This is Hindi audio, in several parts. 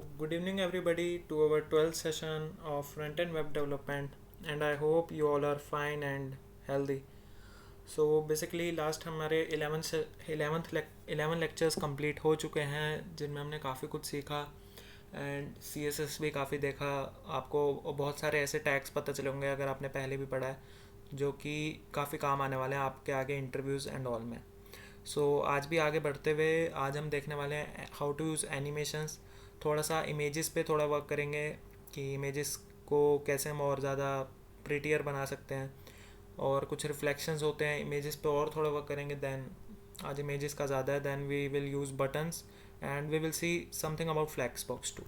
Good evening, everybody, to our 12th session of front end web development, and I hope you all are fine and healthy. So basically last हमारे 11 लेक्चर्स कंप्लीट हो चुके हैं जिनमें हमने काफ़ी कुछ सीखा एंड CSS भी काफ़ी देखा। आपको बहुत सारे ऐसे टैग्स पता चले होंगे अगर आपने पहले भी पढ़ा है, जो कि काफ़ी काम आने वाले हैं आपके आगे इंटरव्यूज़ एंड ऑल में। आज भी आगे बढ़ते हुए आज हम देखने वाले हैं हाउ टू यूज़ एनिमेशंस। थोड़ा सा इमेजेस पे थोड़ा वर्क करेंगे कि इमेजेस को कैसे हम और ज़्यादा प्रिटियर बना सकते हैं, और कुछ रिफ्लेक्शंस होते हैं इमेजेस पे और थोड़ा वर्क करेंगे। देन आज इमेजेस का ज़्यादा है, then we will use buttons and we will see something about flex box too.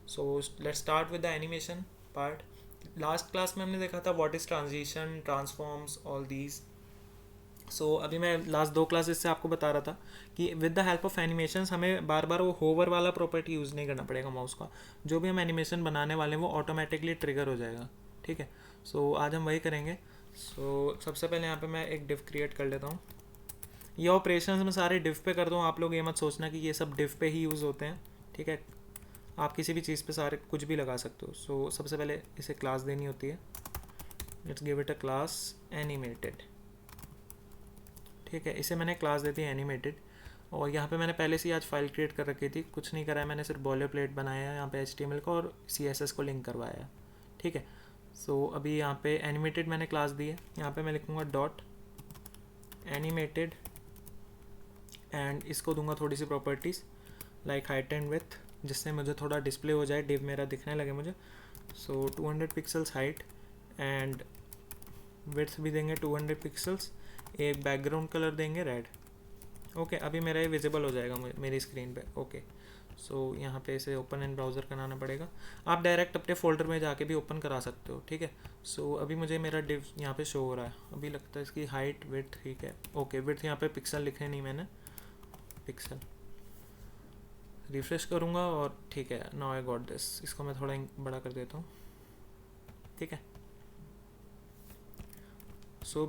So let's start with the animation part. Last class में हमने देखा था what is transition, transforms, all these. अभी मैं लास्ट 2 क्लासेस से आपको बता रहा था कि with the help of animations हमें बार बार वो होवर वाला प्रॉपर्टी यूज़ नहीं करना पड़ेगा माउस का। जो भी हम एनिमेशन बनाने वाले हैं वो ऑटोमेटिकली ट्रिगर हो जाएगा। ठीक है, आज हम वही करेंगे। सबसे पहले यहाँ पे मैं एक डिव क्रिएट कर लेता हूँ। ये ऑपरेशंस मैं सारे डिव पे कर दूँ, आप लोग ये मत सोचना कि ये सब डिव पे ही यूज़ होते हैं। ठीक है, आप किसी भी चीज़ पे सारे कुछ भी लगा सकते हो। सबसे पहले इसे क्लास देनी होती है। Let's give it a class animated. ठीक है, इसे मैंने क्लास दी थी एनिमेटेड, और यहाँ पे मैंने पहले से ही आज फाइल क्रिएट कर रखी थी। कुछ नहीं करा है, मैंने सिर्फ बॉयलर प्लेट बनाया है यहाँ पे HTML का और CSS को लिंक करवाया है। ठीक है, अभी यहाँ पे एनिमेटेड मैंने क्लास दी है। यहाँ पे मैं लिखूँगा डॉट एनिमेटेड एंड इसको दूंगा थोड़ी सी properties like height and width, जिससे मुझे थोड़ा डिस्प्ले हो जाए, डिव मेरा दिखने लगे मुझे। 200 पिक्सल्स हाइट एंड विड्थ भी देंगे 200 पिक्सल्स। एक बैकग्राउंड कलर देंगे रेड। ओके, अभी मेरा ये विजिबल हो जाएगा मेरी स्क्रीन पे। ओके, यहाँ पे इसे ओपन इन ब्राउज़र कराना पड़ेगा। आप डायरेक्ट अपने फोल्डर में जाके भी ओपन करा सकते हो। ठीक है, अभी मुझे मेरा डिव यहाँ पे शो हो रहा है। अभी लगता है इसकी हाइट विड्थ ठीक है। ओके, विड्थ यहाँ पे पिक्सल लिखे नहीं मैंने, पिक्सल रिफ्रेश करूँगा और ठीक है, नाउ आई गॉट दिस। इसको मैं थोड़ा बड़ा कर देता हूँ। ठीक है,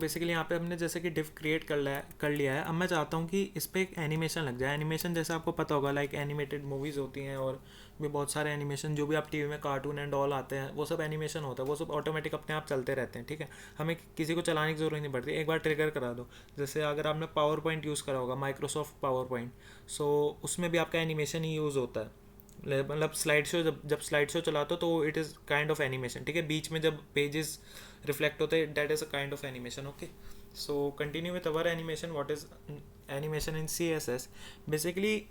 बेसिकली यहाँ पे हमने जैसे कि डिव क्रिएट कर लिया है। अब मैं चाहता हूँ कि इस पर एक एनिमेशन लग जाए। एनिमेशन जैसे आपको पता होगा लाइक एनिमेटेड मूवीज़ होती हैं और भी बहुत सारे एनिमेशन जो भी आप टीवी में कार्टून एंड ऑल आते हैं, वो सब एनिमेशन होता है। वो सब ऑटोमेटिक अपने आप चलते रहते हैं। ठीक है, हमें किसी को चलाने की ज़रूरत नहीं पड़ती, एक बार ट्रिगर करा दो। जैसे अगर आपने पावर पॉइंट यूज़ करा होगा, माइक्रोसॉफ्ट पावर पॉइंट, उसमें भी आपका एनिमेशन ही यूज़ होता है। मतलब स्लाइड शो, जब स्लाइड शो चलाते हो तो it is kind of animation. ठीक है, बीच में जब पेजेस रिफ्लेक्ट होते हैं, that is a kind of animation. Okay, continue with our animation. What is animation in CSS? Basically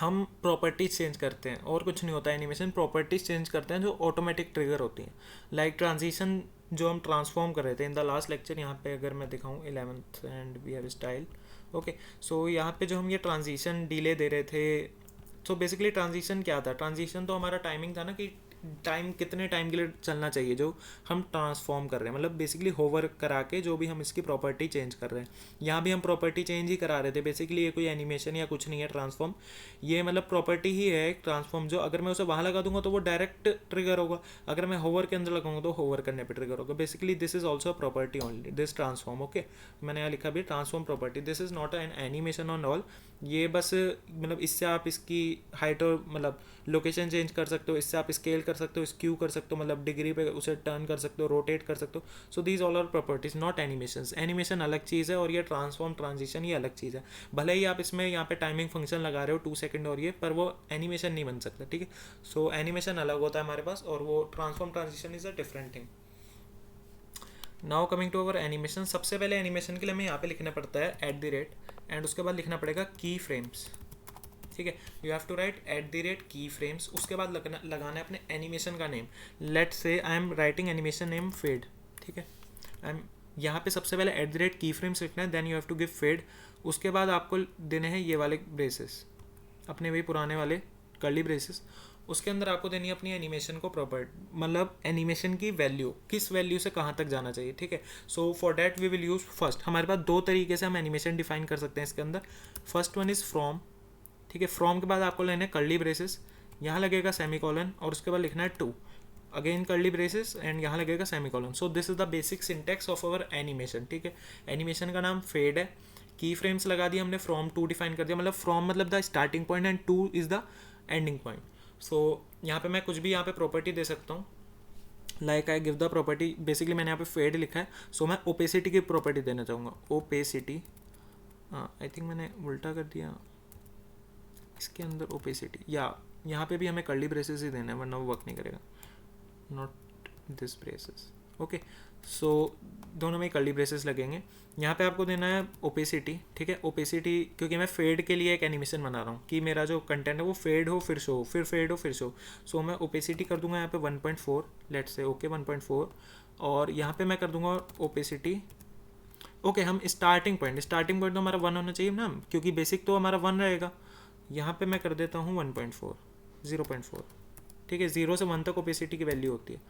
हम प्रॉपर्टीज चेंज करते हैं और कुछ नहीं होता है। एनिमेशन प्रॉपर्टीज चेंज करते हैं जो ऑटोमेटिक ट्रिगर होती हैं, लाइक ट्रांजिशन जो हम ट्रांसफॉर्म कर रहे थे इन द लास्ट लेक्चर। यहाँ पे अगर मैं दिखाऊँ 11th and we have style. Okay, यहाँ पे जो हम ये ट्रांजिशन डिले दे रहे थे, बेसिकली ट्रांजिशन क्या था? ट्रांजिशन तो हमारा टाइमिंग था ना, कि टाइम कितने टाइम के लिए चलना चाहिए जो हम ट्रांसफॉर्म कर रहे हैं। मतलब बेसिकली होवर करा के जो भी हम इसकी प्रॉपर्टी चेंज कर रहे हैं, यहाँ भी हम प्रॉपर्टी चेंज ही करा रहे थे। बेसिकली ये कोई एनिमेशन या कुछ नहीं है ट्रांसफॉर्म, ये मतलब प्रॉपर्टी ही है एक ट्रांसफॉर्म। जो अगर मैं उसे वहाँ लगा दूंगा तो वो डायरेक्ट ट्रिगर होगा, अगर मैं होवर के अंदर लगाऊंगा तो होवर करने पर ट्रिगर होगा। Basically this is also property only, this transform. Okay, मैंने यहाँ लिखा भी transform property, this is not an animation on all. ये बस मतलब इससे आप इसकी हाइट और मतलब लोकेशन चेंज कर सकते हो, इससे आप स्केल कर सकते हो, स्क्यू कर सकते हो, मतलब डिग्री पे उसे टर्न कर सकते हो, रोटेट कर सकते हो। These all are properties, not animations. Animation अलग चीज़ है और ये ट्रांसफॉर्म ट्रांजिशन ये अलग चीज़ है। भले ही आप इसमें यहाँ पे टाइमिंग फंक्शन लगा रहे हो 2 सेकंड और ये, पर वो एनिमेशन नहीं बन सकता। ठीक है, एनिमेशन अलग होता है हमारे पास और वो transform transition is a different thing. Now coming to our animation. सबसे पहले एनिमेशन के लिए हमें यहाँ पे लिखना पड़ता है @ एंड उसके बाद लिखना पड़ेगा की फ्रेम्स। ठीक है, यू हैव टू राइट @ की फ्रेम्स। उसके बाद लगाना है अपने एनिमेशन का name. Let say I am writing animation name fade. ठीक है, आई एम यहाँ पे सबसे पहले @ की फ्रेम्स लिखना है, then you have to give fade. उसके बाद आपको देने हैं ये वाले ब्रेसेस, अपने वही पुराने वाले कर्ली ब्रेसेस। उसके अंदर आपको देनी है अपनी एनिमेशन को प्रॉपर, मतलब एनिमेशन की वैल्यू, किस वैल्यू से कहाँ तक जाना चाहिए। ठीक है, for that we will use first. हमारे पास 2 तरीके से हम एनिमेशन डिफाइन कर सकते हैं इसके अंदर। First one is from. ठीक है, फ्रॉम के बाद आपको लेने कर्ली ब्रेसेस, यहाँ लगेगा सेमीकोलन और उसके बाद लिखना है to, again curly braces and यहाँ लगेगा semicolon. This is the basic syntax of our animation. ठीक है, एनिमेशन का नाम फेड है। की फ्रेम्स लगा दिया हमने, फ्रॉम टू डिफाइन कर दिया, मतलब फ्रॉम मतलब the starting point and to is the ending point. So यहाँ पे मैं कुछ भी यहाँ पे प्रॉपर्टी दे सकता हूँ, like I give the property, basically मैंने यहाँ पे फेड लिखा है, सो मैं ओपेसिटी की प्रॉपर्टी देना चाहूँगा, ओपेसिटी, आई थिंक मैंने उल्टा कर दिया, इसके अंदर ओपेसिटी, या यहाँ पे भी हमें कर्ली ब्रेसेस ही देना है वरना वो वर्क नहीं करेगा, नॉट दिस ब्रेसेस, ओके। सो दोनों में कर्ली ब्रेसेस लगेंगे। यहाँ पे आपको देना है ओपेसिटी, ठीक है, ओपेसिटी, क्योंकि मैं फेड के लिए एक एनिमेशन बना रहा हूँ कि मेरा जो कंटेंट है वो फेड हो फिर शो, फिर फेड हो फिर शो, सो मैं ओपेसिटी कर दूंगा यहाँ पे 1.4, लेट से, ओके 1.4, और यहाँ पे मैं कर दूंगा ओपेसिटी, ओके। हम स्टार्टिंग पॉइंट तो हमारा 1 होना चाहिए ना, क्योंकि बेसिक तो हमारा 1 रहेगा। यहाँ पे मैं कर देता हूँ 1.4, 0.4, ठीक है, 0 से 1 तक ओपेसिटी की वैल्यू होती है।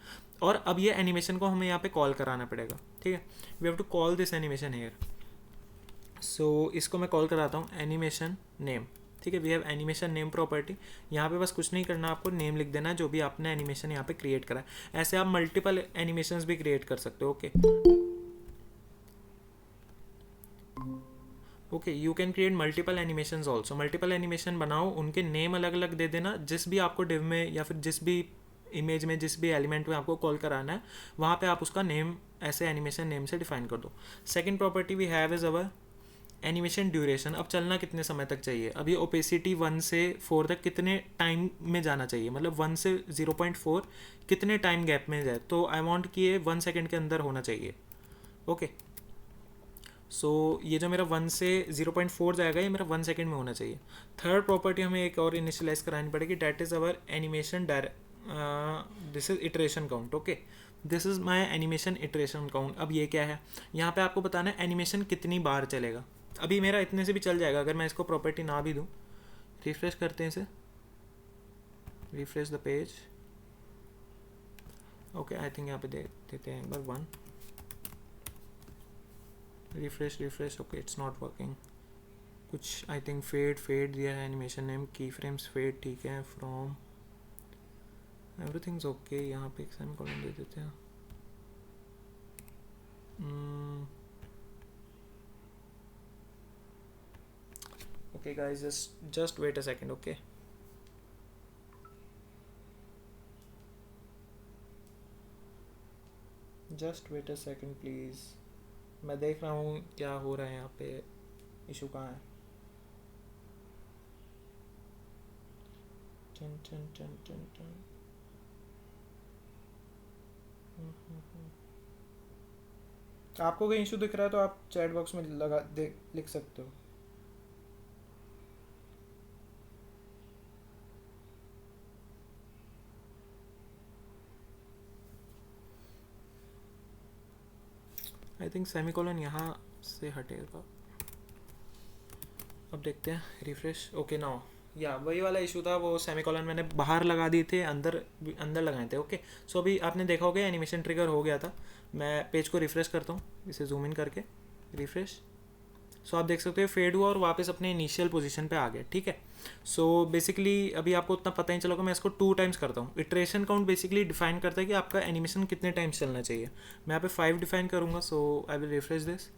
और अब ये एनिमेशन को हमें यहाँ पे कॉल कराना पड़ेगा, ठीक है, we have to call this animation here. So इसको मैं कॉल कराता हूँ एनिमेशन नेम, ठीक है, we have animation name property. यहाँ पे बस कुछ नहीं करना, आपको नेम लिख देना है जो भी आपने एनिमेशन यहाँ पे क्रिएट करा है। ऐसे आप मल्टीपल एनिमेशंस भी क्रिएट कर सकते हो, okay okay, you can create multiple animations also, multiple animation बनाओ, उनके नेम अलग अलग दे देना, जिस भी आपको डिव में या फिर जिस भी इमेज में, जिस भी एलिमेंट में आपको कॉल कराना है वहाँ पे आप उसका नेम ऐसे एनिमेशन नेम से डिफाइन कर दो। Second property we have is our animation duration, अब चलना कितने समय तक चाहिए, अभी ओपेसिटी 1 से 4 तक कितने टाइम में जाना चाहिए, मतलब 1 से 0.4 कितने टाइम गैप में जाए, तो आई वांट कि ये 1 सेकेंड के अंदर होना चाहिए, ओके। सो ये जो मेरा 1 से 0.4 जाएगा ये मेरा 1 सेकेंड में होना चाहिए। थर्ड प्रॉपर्टी हमें एक और इनिशियलाइज करानी पड़ेगी, that is our animation this is iteration count, okay, this is my animation iteration count. अब ये क्या है, यहाँ पे आपको बताना है एनिमेशन कितनी बार चलेगा। अभी मेरा इतने से भी चल जाएगा अगर मैं इसको प्रॉपर्टी ना भी दूँ। रिफ्रेश करते हैं इसे, refresh the page, okay, I think यहाँ पे दे देते हैं एक बार 1, refresh, okay it's not working, कुछ आई थिंक फेड दिया है, एनिमेशन नेम की फ्रेम्स फेड, ठीक है, फ्रॉम एवरीथिंग्स ओके, यहाँ पे एक सेमीकोलन दे देते हैं, okay guys, just wait a second, okay. Just wait a second please, मैं देख रहा हूँ क्या हो रहा है यहाँ पे, इशू कहाँ है। टन टन टन टन टन, आपको कहीं इशू दिख रहा है तो आप चैट बॉक्स में लगा दे लिख सकते हो। आई थिंक सेमीकोलन यहाँ से हटेगा, अब देखते हैं, रिफ्रेश, ओके नाउ, या वही वाला इशू था, वो सेमीकोलन मैंने बाहर लगा दिए थे, अंदर लगाए थे, ओके। सो अभी आपने देखा होगा एनिमेशन ट्रिगर हो गया था। मैं पेज को रिफ्रेश करता हूँ, इसे जूम इन करके, रिफ्रेश, सो आप देख सकते हो फेड हुआ और वापस अपने इनिशियल पोजीशन पे आ गया, ठीक है। सो बेसिकली अभी आपको उतना पता ही चलोगा, मैं इसको 2 टाइम्स करता हूँ। इटरेशन काउंट बेसिकली डिफाइन करता है कि आपका एनिमेशन कितने टाइम्स चलना चाहिए। मैं यहाँ पे 5 डिफाइन करूँगा, so I will refresh this,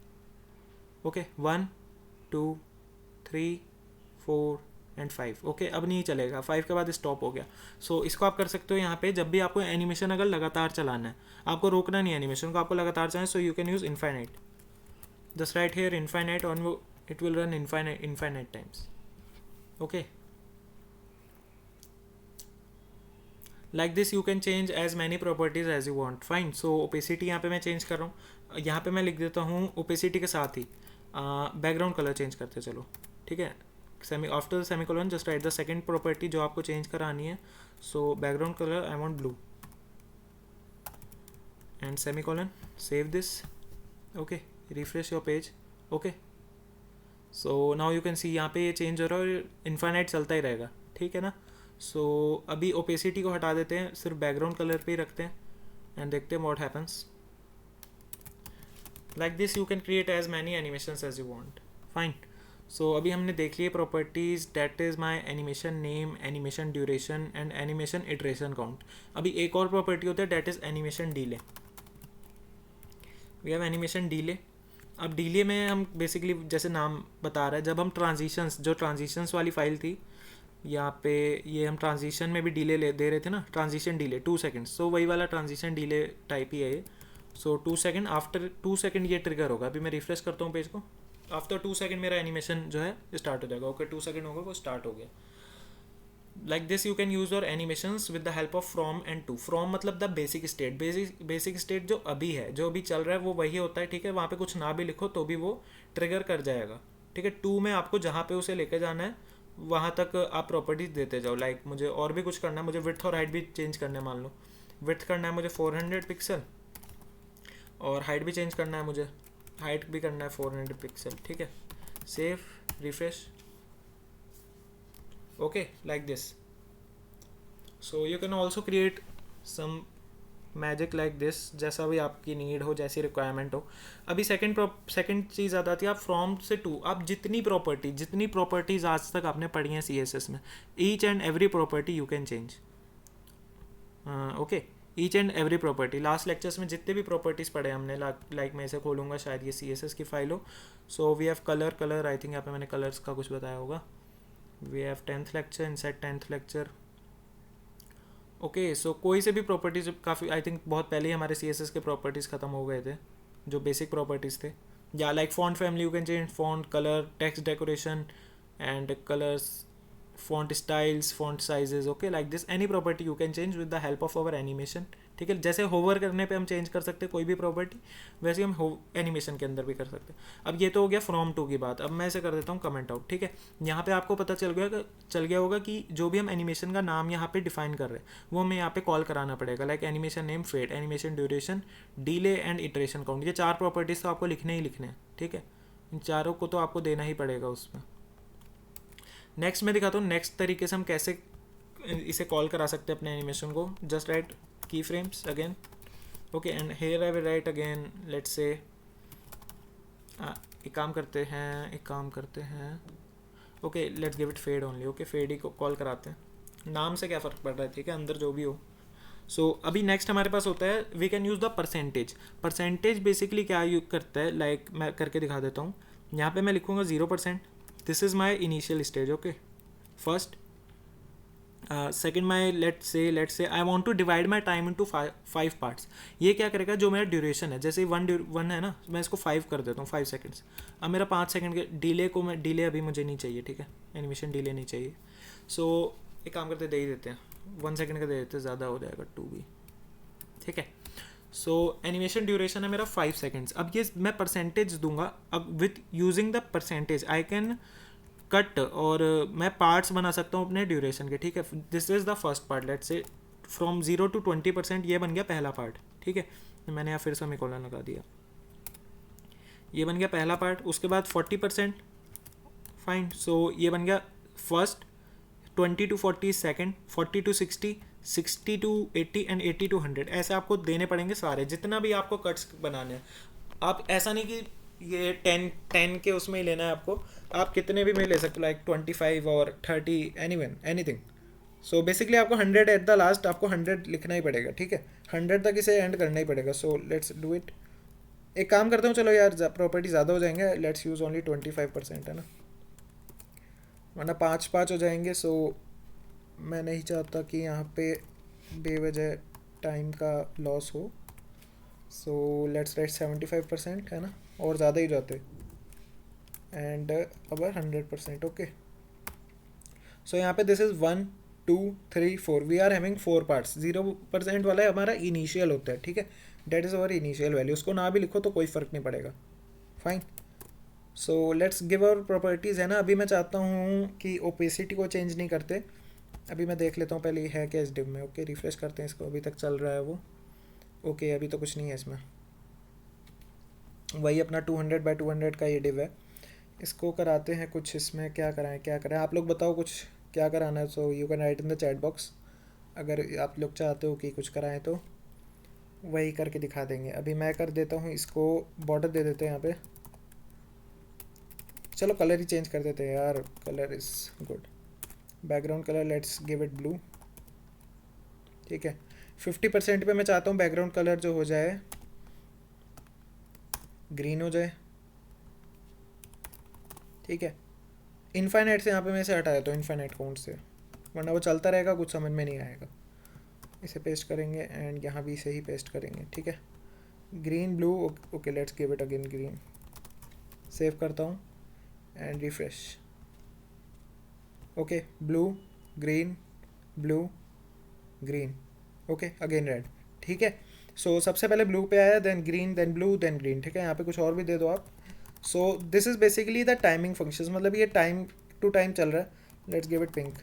okay, 1 2 3 4 and 5, okay, अब नहीं चलेगा, 5 के बाद स्टॉप हो गया। सो इसको आप कर सकते हो यहाँ पे, जब भी आपको एनिमेशन अगर लगातार चलाना है, आपको रोकना नहीं है एनिमेशन को, आपको लगातार चलाना है, सो you can use infinite, just write here infinite on it will run infinite times, okay, like this you can change as many properties as you want, fine। so opacity यहाँ पे मैं चेंज कर रहा हूँ, यहाँ पे मैं लिख देता हूँ opacity के साथ ही बैकग्राउंड कलर चेंज करते चलो, ठीक है, after the semicolon just right the second property जो आपको चेंज करानी है, so background colour I want blue and semicolon, save this, okay, refresh your page, okay. So now you can see यहाँ पे ये चेंज हो रहा है और इन्फाइनाइट चलता ही रहेगा, ठीक है ना। सो अभी ओपेसिटी को हटा देते हैं, सिर्फ बैकग्राउंड कलर पे ही रखते हैं एंड देखते हैं what happens. Like this you can create as many animations as you want, fine. So अभी हमने देख लिए properties, that is my animation name, animation duration and animation iteration count. अभी एक और प्रॉपर्टी होता है that is animation delay, we have animation delay. अब डीले में हम बेसिकली जैसे नाम बता रहा है, जब हम ट्रांजिशंस, जो ट्रांजिशंस वाली फाइल थी यहाँ पे ये हम ट्रांजिशन में भी डिले ले दे रहे थे ना, ट्रांजिशन डिले 2 सेकेंड्स, सो वही वाला ट्रांजिशन डिले टाइप ही है ये। सो 2 सेकेंड, आफ्टर 2 सेकेंड ये ट्रिगर होगा। अभी मैं रिफ्रेश करता हूँ पेज को, आफ्टर 2 सेकेंड मेरा एनिमेशन जो है स्टार्ट हो जाएगा। ओके 2 सेकेंड होगा, वो स्टार्ट हो गया। Like this you can use your animations with the help of from and to. From मतलब the basic state, basic state जो अभी है, जो अभी चल रहा है वो वही होता है, ठीक है। वहाँ पे कुछ ना भी लिखो तो भी वो ट्रिगर कर जाएगा, ठीक है। टू में आपको जहाँ पे उसे लेके जाना है वहाँ तक आप प्रॉपर्टीज देते जाओ। लाइक मुझे और भी कुछ करना है, मुझे विड्थ और हाइट भी चेंज करना है। मान लो विड्थ करना है मुझे 400 पिक्सल और हाइट भी चेंज करना है मुझे, हाइट भी करना है 400 पिक्सल, ठीक है। Save, refresh, okay like this. So you can also create some magic like this, जैसा भी आपकी नीड हो, जैसी रिक्वायरमेंट हो। अभी सेकंड चीज़ आता थी, आप फ्रॉम से टू, आप जितनी प्रॉपर्टीज़ आज तक आपने पढ़ी हैं CSS में, each and every property you can change. Okay, each and every property, last lectures में जितने भी प्रॉपर्टीज़ पढ़े हमने, लाइक मैं इसे खोलूँगा, शायद ये CSS की फाइल हो। So we have colour, I think यहाँ पे मैंने कलर्स का कुछ बताया होगा। We have 10th lecture, inside 10th lecture. Okay, so कोई से भी प्रॉपर्टीज, काफ़ी आई थिंक बहुत पहले ही हमारे CSS के प्रॉपर्टीज़ ख़त्म हो गए थे, जो बेसिक प्रॉपर्टीज़ थे। या like font family you can change, font colour, text decoration and colours, font styles, font sizes. Okay like this any property you can change with the help of our animation, ठीक है। जैसे होवर करने पे हम चेंज कर सकते हैं कोई भी प्रॉपर्टी, वैसे हम एनिमेशन के अंदर भी कर सकते हैं। अब ये तो हो गया फ्रॉम टू की बात। अब मैं इसे कर देता हूँ कमेंट आउट, ठीक है। यहाँ पे आपको पता चल गया होगा कि जो भी हम एनिमेशन का नाम यहाँ पे डिफाइन कर रहे हैं वो हमें यहाँ पे कॉल कराना पड़ेगा। Like animation name, fade, animation duration, delay and iteration count. ये 4 प्रॉपर्टीज़ तो आपको लिखने ही लिखने हैं, ठीक है। इन चारों को तो आपको देना ही पड़ेगा उसमें। नेक्स्ट मैं दिखाता हूँ नेक्स्ट तरीके से हम कैसे इसे कॉल करा सकते हैं अपने एनिमेशन को। Just write keyframes again, okay, and here I will write again, let's say एक काम करते हैं, okay let's give it fade only. Okay, fade ही को कॉल कराते हैं, नाम से क्या फ़र्क पड़ रहा है, ठीक है, अंदर जो भी हो। सो अभी नेक्स्ट हमारे पास होता है, we can use the percentage basically क्या यूज करता है, लाइक मैं करके दिखा देता हूँ। यहाँ पे मैं लिखूँगा 0%, this is my initial stage, okay. First, second my let's say I want to divide my time into 5 parts. ये क्या करेगा, जो मेरा ड्यूरेशन है, जैसे वन है ना, मैं इसको 5 कर देता हूँ, 5 सेकेंड्स। अब मेरा 5 सेकेंड के डिले अभी मुझे नहीं चाहिए, ठीक है, एनिमेशन डिले नहीं चाहिए। सो एक काम करते दे ही देते हैं, 1 सेकेंड का दे देते हैं, ज़्यादा हो जाएगा 2 भी, ठीक है। सो एनिमेशन ड्यूरेशन है मेरा 5 सेकेंड्स। अब ये मैं परसेंटेज दूंगा। अब with using the percentage I can cut, और मैं पार्ट्स बना सकता हूँ अपने ड्यूरेशन के, ठीक है। This is the first part, let's say from 0 to 20%, ये बन गया पहला पार्ट, ठीक है। मैंने यहाँ फिर सेमीकोलन लगा दिया, ये बन गया पहला पार्ट। उसके बाद 40%, फाइन। सो ये बन गया first, 20 to 40 second, 40 to 60, 60 to 80 and 80 to 100। ऐसे आपको देने पड़ेंगे सारे, जितना भी आपको कट्स बनाने हैं। आप ऐसा नहीं कि ये 10 के उसमें ही लेना है आपको, आप कितने भी में ले सकते हो, लाइक 25 और 30, एनीथिंग। सो बेसिकली आपको 100 एट द लास्ट, आपको 100 लिखना ही पड़ेगा, ठीक है। 100 तक इसे एंड करना ही पड़ेगा। So let's do it. एक काम करता हूँ, चलो यार प्रॉपर्टी ज़्यादा हो जाएंगे, लेट्स यूज़ ओनली 25%, है ना, वरना 5 हो जाएंगे। सो मैं नहीं चाहता कि यहाँ पे बेवजह टाइम का लॉस हो। सो लेट्स राइट 75%, है ना, और ज़्यादा ही जाते, एंड अब 100%, ओके। सो यहाँ पे this is 1 2 3 4, we are having 4 parts. 0% वाला हमारा इनिशियल होता है, ठीक है, that is our initial value. उसको ना भी लिखो तो कोई फ़र्क नहीं पड़ेगा, fine. So let's give our properties, है ना। अभी मैं चाहता हूँ कि ओपेसिटी को चेंज नहीं करते, अभी मैं देख लेता हूँ पहले है क्या इस डिव में। ओके, रिफ्रेश करते हैं इसको, अभी तक चल रहा है वो, ओके। अभी तो कुछ नहीं है इसमें, वही अपना 200x200 का ये डिव है। इसको कराते हैं कुछ, इसमें क्या कराएं आप लोग बताओ कुछ क्या कराना है। सो you can write in the chat box, अगर आप लोग चाहते हो कि कुछ कराएं तो वही करके दिखा देंगे। अभी मैं कर देता हूँ, इसको बॉर्डर दे देते हैं यहाँ पे। चलो कलर ही चेंज कर देते हैं यार, colour is good. Background colour let's give it blew, ठीक है। 50% पे मैं चाहता हूँ बैकग्राउंड कलर जो हो जाए ग्रीन हो जाए, ठीक है। इनफाइनाइट से यहाँ पे मैं इसे हटा देता हूँ, इनफाइनाइट काउंट से, वरना वो चलता रहेगा, कुछ समझ में नहीं आएगा। इसे पेस्ट करेंगे एंड यहाँ भी इसे ही पेस्ट करेंगे, ठीक है। Green blue, okay let's give it again green. Save करता हूँ and refresh. Okay blue green blue green, okay again red, ठीक है। सो सबसे पहले ब्लू पे आया, then green, then blue, then green, ठीक है। यहाँ पे कुछ और भी दे दो आप। सो this is basically the timing functions, मतलब ये टाइम टू टाइम चल रहा है। Let's give it pink,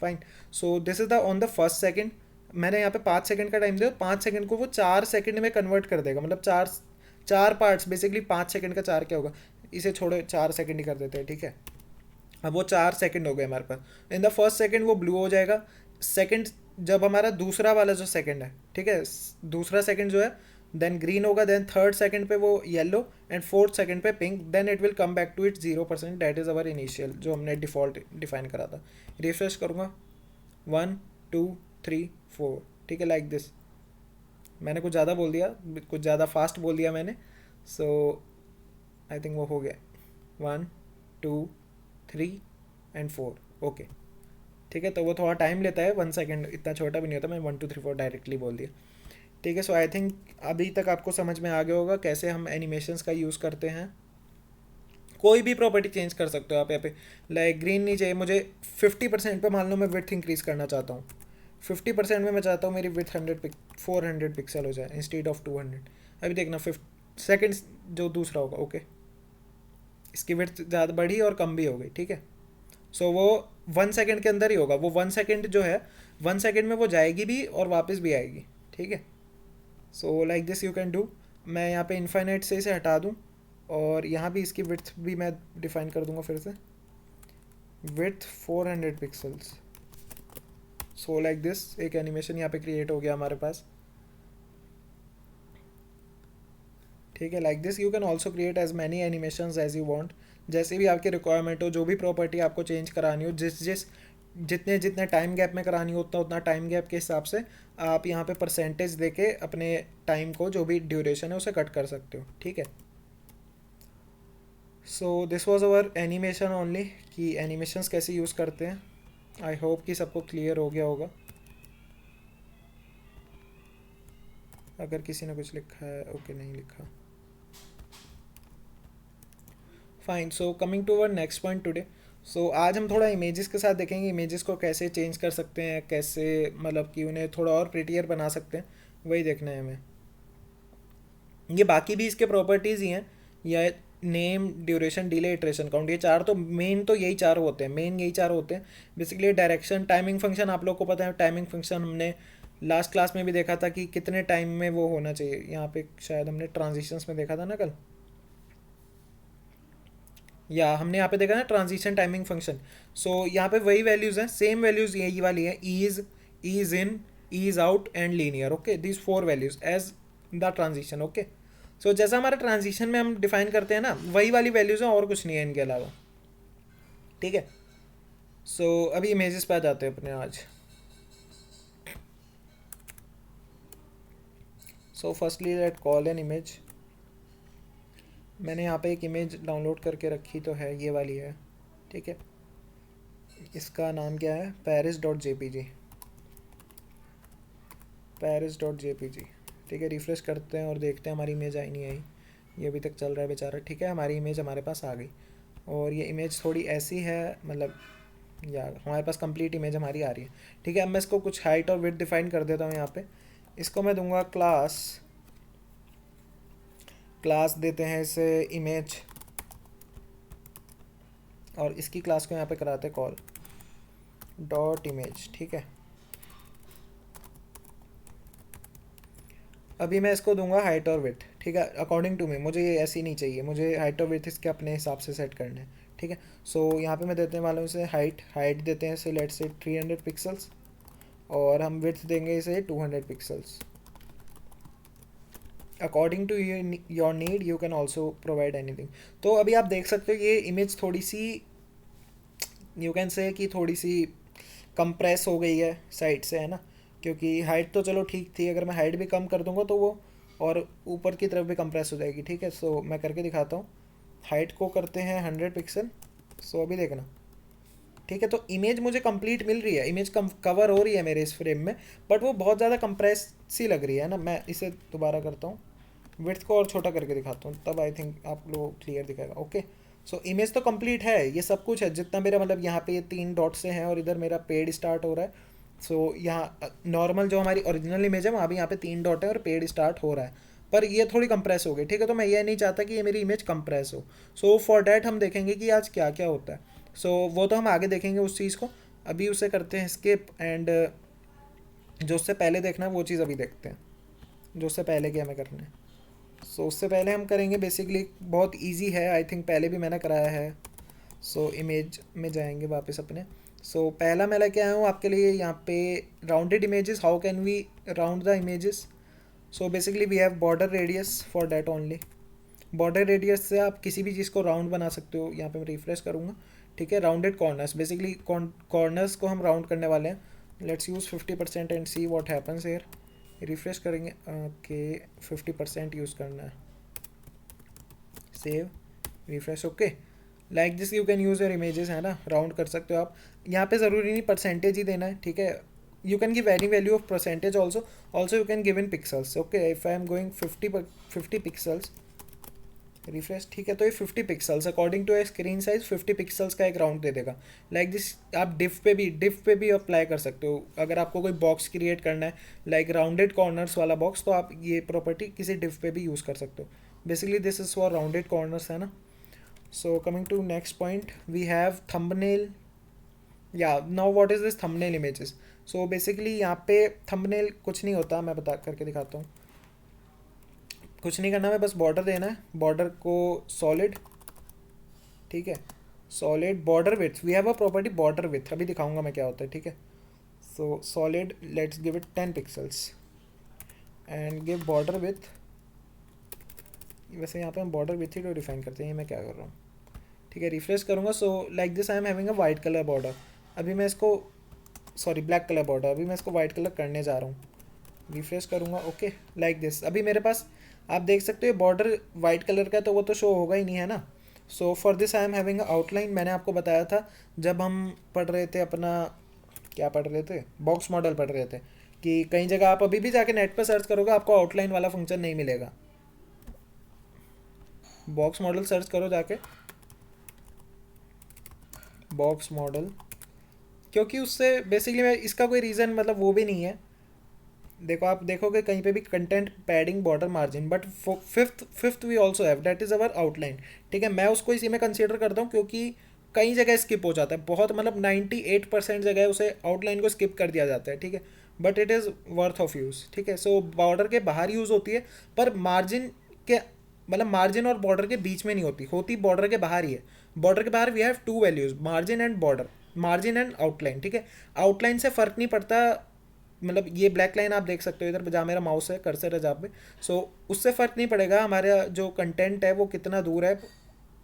fine. So this is the on the first second. मैंने यहाँ पे 5 सेकंड का टाइम दिया, 5 सेकंड को वो 4 सेकंड में कन्वर्ट कर देगा, मतलब चार चार पार्ट्स बेसिकली। 5 सेकंड का 4 क्या होगा, इसे छोड़ो 4 सेकंड ही कर देते हैं, ठीक है। अब वो 4 सेकंड हो गए हमारे पास। इन द फर्स्ट सेकंड वो ब्लू हो जाएगा। सेकंड जब हमारा दूसरा वाला जो सेकंड है, ठीक है, दूसरा सेकंड जो है, देन ग्रीन होगा, देन थर्ड सेकंड पे वो येलो एंड फोर्थ सेकंड पे pink, then it will come back to it 0%। That is our initial जो हमने डिफ़ॉल्ट डिफाइन करा था। रिफ्रेश करूँगा, 1 2 3 4, ठीक है, लाइक दिस। मैंने कुछ ज़्यादा बोल दिया, कुछ ज़्यादा फास्ट बोल दिया मैंने। सो आई थिंक वो हो गया, 1 2 3 एंड 4, ओके, ठीक है। तो वो थोड़ा टाइम लेता है, 1 सेकंड इतना छोटा भी नहीं होता। मैं 1 2 3 4 डायरेक्टली बोल दिया, ठीक है। सो आई थिंक अभी तक आपको समझ में आ गया होगा कैसे हम एनिमेशंस का यूज़ करते हैं। कोई भी प्रॉपर्टी चेंज कर सकते हो आप यहाँ पे। लाइक ग्रीन नहीं चाहिए मुझे, 50% पे मान लो मैं विड्थ इंक्रीज़ करना चाहता हूँ। 50% में मैं चाहता हूँ मेरी विड्थ 400 पिक्सल हो जाए इंस्टीड ऑफ 200। अभी देखना 5 सेकेंड जो दूसरा होगा, ओके, इसकी विड्थ ज़्यादा बढ़ी और कम भी हो गई, ठीक है। सो वो 1 सेकंड के अंदर ही होगा। वो 1 सेकंड जो है, 1 सेकंड में वो जाएगी भी और वापस भी आएगी, ठीक है। So like this you can do. मैं यहाँ पे इनफाइनाइट से इसे हटा दूँ और यहाँ भी इसकी विड्थ भी मैं डिफाइन कर दूँगा फिर से, width 400 pixels. So like this एक एनिमेशन यहाँ पे क्रिएट हो गया हमारे पास, ठीक है। Like this you can also create as many animations as you want, जैसे भी आपकी रिक्वायरमेंट हो, जो भी प्रॉपर्टी आपको चेंज करानी हो, जितने जितने टाइम गैप में करानी हो उतना उतना टाइम गैप के हिसाब से आप यहाँ पे परसेंटेज देके अपने टाइम को, जो भी ड्यूरेशन है, उसे कट कर सकते हो, ठीक है। So this was our animation only, कि एनिमेशंस कैसे यूज़ करते हैं। आई होप कि सबको क्लियर हो गया होगा। अगर किसी ने कुछ लिखा है, ओके, नहीं लिखा, fine. So coming to our next point today. So आज हम थोड़ा इमेजेस के साथ देखेंगे, इमेजेस को कैसे चेंज कर सकते हैं, कैसे मतलब कि उन्हें थोड़ा और प्रिटियर बना सकते हैं, वही देखना है हमें। ये बाकी भी इसके प्रॉपर्टीज़ ही हैं, या name, duration, delay, iteration count, ये चार तो मेन, तो यही चार होते हैं, मेन यही चार होते हैं बेसिकली। डायरेक्शन, टाइमिंग फंक्शन आप लोग को पता है। टाइमिंग फंक्शन हमने लास्ट क्लास में भी देखा था कि कितने टाइम में वो होना चाहिए। यहाँ पे शायद हमने ट्रांजिशंस में देखा था ना कल, या हमने यहाँ पे देखा ना ट्रांजिशन टाइमिंग फंक्शन। सो यहाँ पे वही वैल्यूज़ हैं, सेम वैल्यूज़ यही वाली है, ease in, ease out and linear, okay, these 4 values as the transition, okay. So जैसा हमारे ट्रांजिशन में हम डिफाइन करते हैं ना, वही वाली वैल्यूज़ हैं और कुछ नहीं है इनके अलावा, ठीक है। सो अभी इमेजेस पे आ जाते हैं अपने आज। So firstly let call an image. मैंने यहाँ पे एक इमेज डाउनलोड करके रखी तो है, ये वाली है, ठीक है। इसका नाम क्या है, paris.jpg, paris.jpg, ठीक है। रिफ़्रेश करते हैं और देखते हैं हमारी इमेज आई नहीं आई। ये अभी तक चल रहा है बेचारा, ठीक है। हमारी इमेज हमारे पास आ गई और ये इमेज थोड़ी ऐसी है, मतलब यार हमारे पास कंप्लीट इमेज हमारी आ रही है, ठीक है। अब मैं इसको कुछ हाइट और विड्थ डिफाइन कर देता हूँ यहाँ पे। इसको मैं दूंगा क्लास देते हैं इसे इमेज, और इसकी क्लास को यहाँ पे कराते हैं कॉल डॉट इमेज, ठीक है। अभी मैं इसको दूंगा हाइट और विड्थ, ठीक है। अकॉर्डिंग टू मी, मुझे ये ऐसी नहीं चाहिए, मुझे हाइट और विड्थ इसके अपने हिसाब से सेट करने हैं, ठीक है। सो यहाँ पे मैं देते हैं वालों से हाइट देते हैं इसे लेट से 300 पिक्सल्स, और हम विड्थ देंगे इसे 200 pixels. According to your need you can also provide anything. तो अभी आप देख सकते हो ये इमेज थोड़ी सी, यू कैन से कि थोड़ी सी कंप्रेस हो गई है साइड से, है ना, क्योंकि हाइट तो चलो ठीक थी। अगर मैं हाइट भी कम कर दूंगा तो वो और ऊपर की तरफ भी कंप्रेस हो जाएगी, ठीक है। सो मैं करके दिखाता हूँ। हाइट को करते हैं 100 पिक्सल। सो अभी देखना, ठीक है। तो इमेज मुझे कंप्लीट मिल रही है, इमेज कवर हो रही है मेरे इस फ्रेम में, बट वो बहुत ज़्यादा कंप्रेस सी लग रही है ना। मैं इसे दोबारा करता हूँ, विड्थ को और छोटा करके दिखाता हूँ, तब आई थिंक आप लोग क्लियर दिखाएगा। ओके, सो इमेज तो कंप्लीट है, ये सब कुछ है जितना मेरा, मतलब यहाँ पे ये 3 डॉट से हैं और इधर मेरा पेड स्टार्ट हो रहा है। सो यहाँ नॉर्मल जो हमारी ओरिजिनल इमेज है वहाँ भी यहाँ पे 3 डॉट है और पेड स्टार्ट हो रहा है, पर ये थोड़ी कंप्रेस हो गई, ठीक है। तो मैं ये नहीं चाहता कि ये मेरी इमेज कंप्रेस हो। सो फॉर डैट हम देखेंगे कि आज क्या क्या होता है। सो वो तो हम आगे देखेंगे उस चीज़ को, अभी उसे करते हैं स्किप, एंड जो उससे पहले देखना है वो चीज़ अभी देखते हैं, जो उससे पहले क्या हमें करना है। सो उससे पहले हम करेंगे बेसिकली, बहुत इजी है, आई थिंक पहले भी मैंने कराया है। सो इमेज में जाएंगे वापस अपने। सो पहला मैं लेके आया हूँ आपके लिए यहाँ पे rounded images, how can we round the images. So basically we have border radius for that only. Border radius से आप किसी भी चीज़ को राउंड बना सकते हो। यहाँ पे मैं रिफ्रेश करूँगा, ठीक है। राउंडेड कॉर्नर्स, बेसिकली कॉर्नर्स को हम राउंड करने वाले हैं। Let's use 50% and see what happens here. Refresh करेंगे, ओके 50% यूज़ करना है, save, refresh, okay. Like this you can use your images, है ना, राउंड कर सकते हो आप। यहाँ पे ज़रूरी नहीं परसेंटेज ही देना है, ठीक है। You can give any value of percentage also you can give in pixels, okay. If I am going 50 pixels, refresh, ठीक है। तो ये 50 pixels according to a screen size 50 pixels का एक राउंड दे देगा। लाइक दिस आप डिफ पे भी अप्लाई कर सकते हो। अगर आपको कोई बॉक्स क्रिएट करना है लाइक राउंडेड कॉर्नर्स वाला बॉक्स, तो आप ये प्रॉपर्टी किसी डिफ पे भी यूज़ कर सकते हो। Basically this is for rounded corners, है ना। So coming to next point, we have thumbnail. या now what is this thumbnail images. So basically यहाँ पे थंबनेल कुछ नहीं होता, मैं बता करके दिखाता हूँ। कुछ नहीं करना है, बस बॉर्डर देना है, बॉर्डर को सॉलिड, ठीक है। Solid border width, we have a property border width, अभी दिखाऊंगा मैं क्या होता है, ठीक है। So solid, let's give it 10 pixels and give border width. वैसे यहाँ पे हम बॉर्डर विथ ही तो डिफाइन करते हैं, ये मैं क्या कर रहा हूँ, ठीक है। रिफ्रेश करूँगा, सो like this I am having a white colour border. अभी मैं इसको, सॉरी ब्लैक कलर बॉर्डर, अभी मैं इसको वाइट कलर करने जा रहा हूँ। रिफ्रेश करूँगा, ओके, लाइक दिस। अभी मेरे पास आप देख सकते हो बॉर्डर वाइट कलर का, तो वो तो शो होगा ही नहीं, है ना। So for this I am having outline. मैंने आपको बताया था जब हम पढ़ रहे थे अपना, क्या पढ़ रहे थे, बॉक्स मॉडल पढ़ रहे थे, कि कई जगह आप अभी भी जाके नेट पर सर्च करोगे आपको आउटलाइन वाला फंक्शन नहीं मिलेगा। बॉक्स मॉडल सर्च करो जाके, बॉक्स मॉडल, क्योंकि उससे बेसिकली मैं इसका कोई रीज़न, मतलब वो भी नहीं है। देखो आप देखोगे कहीं पे भी content padding border margin, but fifth we also have, that is our outline, ठीक है। मैं उसको इसी में कंसीडर करता हूँ क्योंकि कई जगह स्किप हो जाता है, बहुत मतलब 98% जगह उसे आउटलाइन को स्किप कर दिया जाता है, ठीक है। But it is worth of use, ठीक है। सो बॉर्डर के बाहर यूज़ होती है, पर मार्जिन के, मतलब मार्जिन और बॉर्डर के बीच में नहीं होती, होती बॉर्डर के बाहर ही है। बॉर्डर के बाहर we have 2 values, margin and border, margin and outline, ठीक है। आउटलाइन से फ़र्क नहीं पड़ता, मतलब ये ब्लैक लाइन आप देख सकते हो इधर जहाँ मेरा माउस है, कर्सर है जहाँ पे। सो उससे फ़र्क नहीं पड़ेगा हमारा जो कंटेंट है वो कितना दूर है।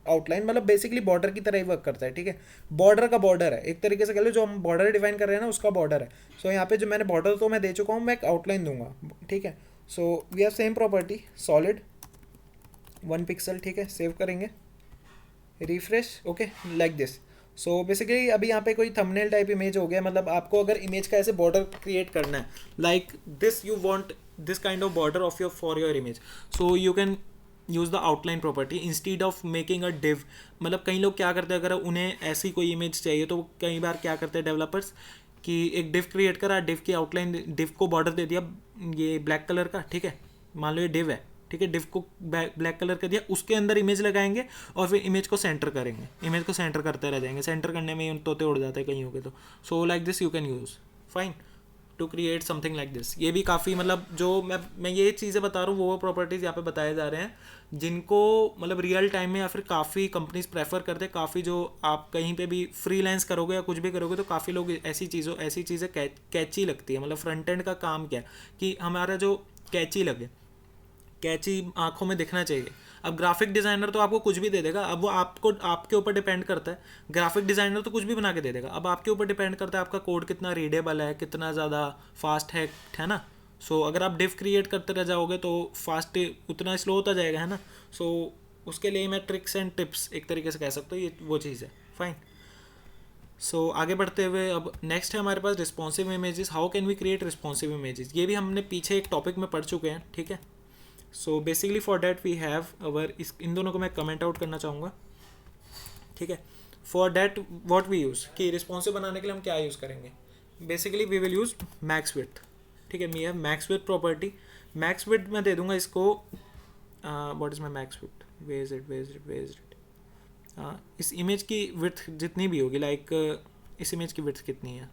आउटलाइन मतलब बेसिकली बॉर्डर की तरह ही वर्क करता है, ठीक है। बॉर्डर का बॉर्डर है, एक तरीके से कह लो जो हम बॉर्डर डिफाइन कर रहे हैं ना उसका बॉर्डर है। सो यहाँ पे जो मैंने बॉर्डर तो मैं दे चुका हूँ, मैं एक आउटलाइन दूंगा, ठीक है। So we have same property, solid 1 pixel, ठीक है। सेव करेंगे, refresh, okay, like this. So basically अभी यहाँ पे कोई थंबनेल टाइप इमेज हो गया, मतलब आपको अगर इमेज का ऐसे बॉर्डर क्रिएट करना है like this, you want this kind of border of your for your image, so you can use the outline property instead of making a div. मतलब कई लोग क्या करते हैं, अगर उन्हें ऐसी कोई इमेज चाहिए तो कई बार क्या करते हैं डेवलपर्स कि एक डिव क्रिएट करा, डिव की आउटलाइन, डिव को बॉर्डर दे दिया ये ब्लैक कलर का, ठीक है। मान लो ये डिव है, ठीक है, डिव को ब्लैक कलर कर दिया, उसके अंदर इमेज लगाएंगे और फिर इमेज को सेंटर करेंगे, इमेज को सेंटर करते रह जाएंगे, सेंटर करने में तोते उड़ जाते हैं कहीं के। तो so like this you can use fine to create something like this. ये भी काफ़ी, मतलब जो मैं ये चीज़ें बता रहा हूँ वो प्रॉपर्टीज़ यहाँ पे बताए जा रहे हैं जिनको मतलब रियल टाइम में या फिर काफ़ी कंपनीज प्रेफर करते हैं। काफ़ी जो आप कहीं पे भी फ्रीलांस करोगे या कुछ भी करोगे तो काफ़ी लोग ऐसी चीज़ें कैची लगती है। मतलब फ्रंट एंड का काम क्या है कि हमारा जो कैची लगे, कैची आंखों में दिखना चाहिए। अब ग्राफिक डिज़ाइनर तो आपको कुछ भी दे देगा, अब वो आपको आपके ऊपर डिपेंड करता है। ग्राफिक डिज़ाइनर तो कुछ भी बना के दे देगा, अब आपके ऊपर डिपेंड करता है आपका कोड कितना रीडेबल है, कितना ज़्यादा फास्ट है ना। सो अगर आप डिव क्रिएट करते रह जाओगे तो फास्ट उतना स्लो होता जाएगा, है ना। सो उसके लिए मैं ट्रिक्स एंड टिप्स एक तरीके से कह सकता हूँ, ये वो चीज़ है, फाइन। सो आगे बढ़ते हुए अब नेक्स्ट है हमारे पास responsive images. How can we create responsive images, ये भी हमने पीछे एक टॉपिक में पढ़ चुके हैं, ठीक है। So basically for that we have our, इस इन दोनों को मैं कमेंट आउट करना चाहूँगा, ठीक है। For that what we use, कि रिस्पॉन्सिव बनाने के लिए हम क्या यूज़ करेंगे। Basically we will use max width, ठीक है। Me have max width property. Max width मैं दे दूंगा इसको, what is my max width, wedge it. इस इमेज की विड्थ जितनी भी होगी, लाइक इस इमेज की विड्थ कितनी है,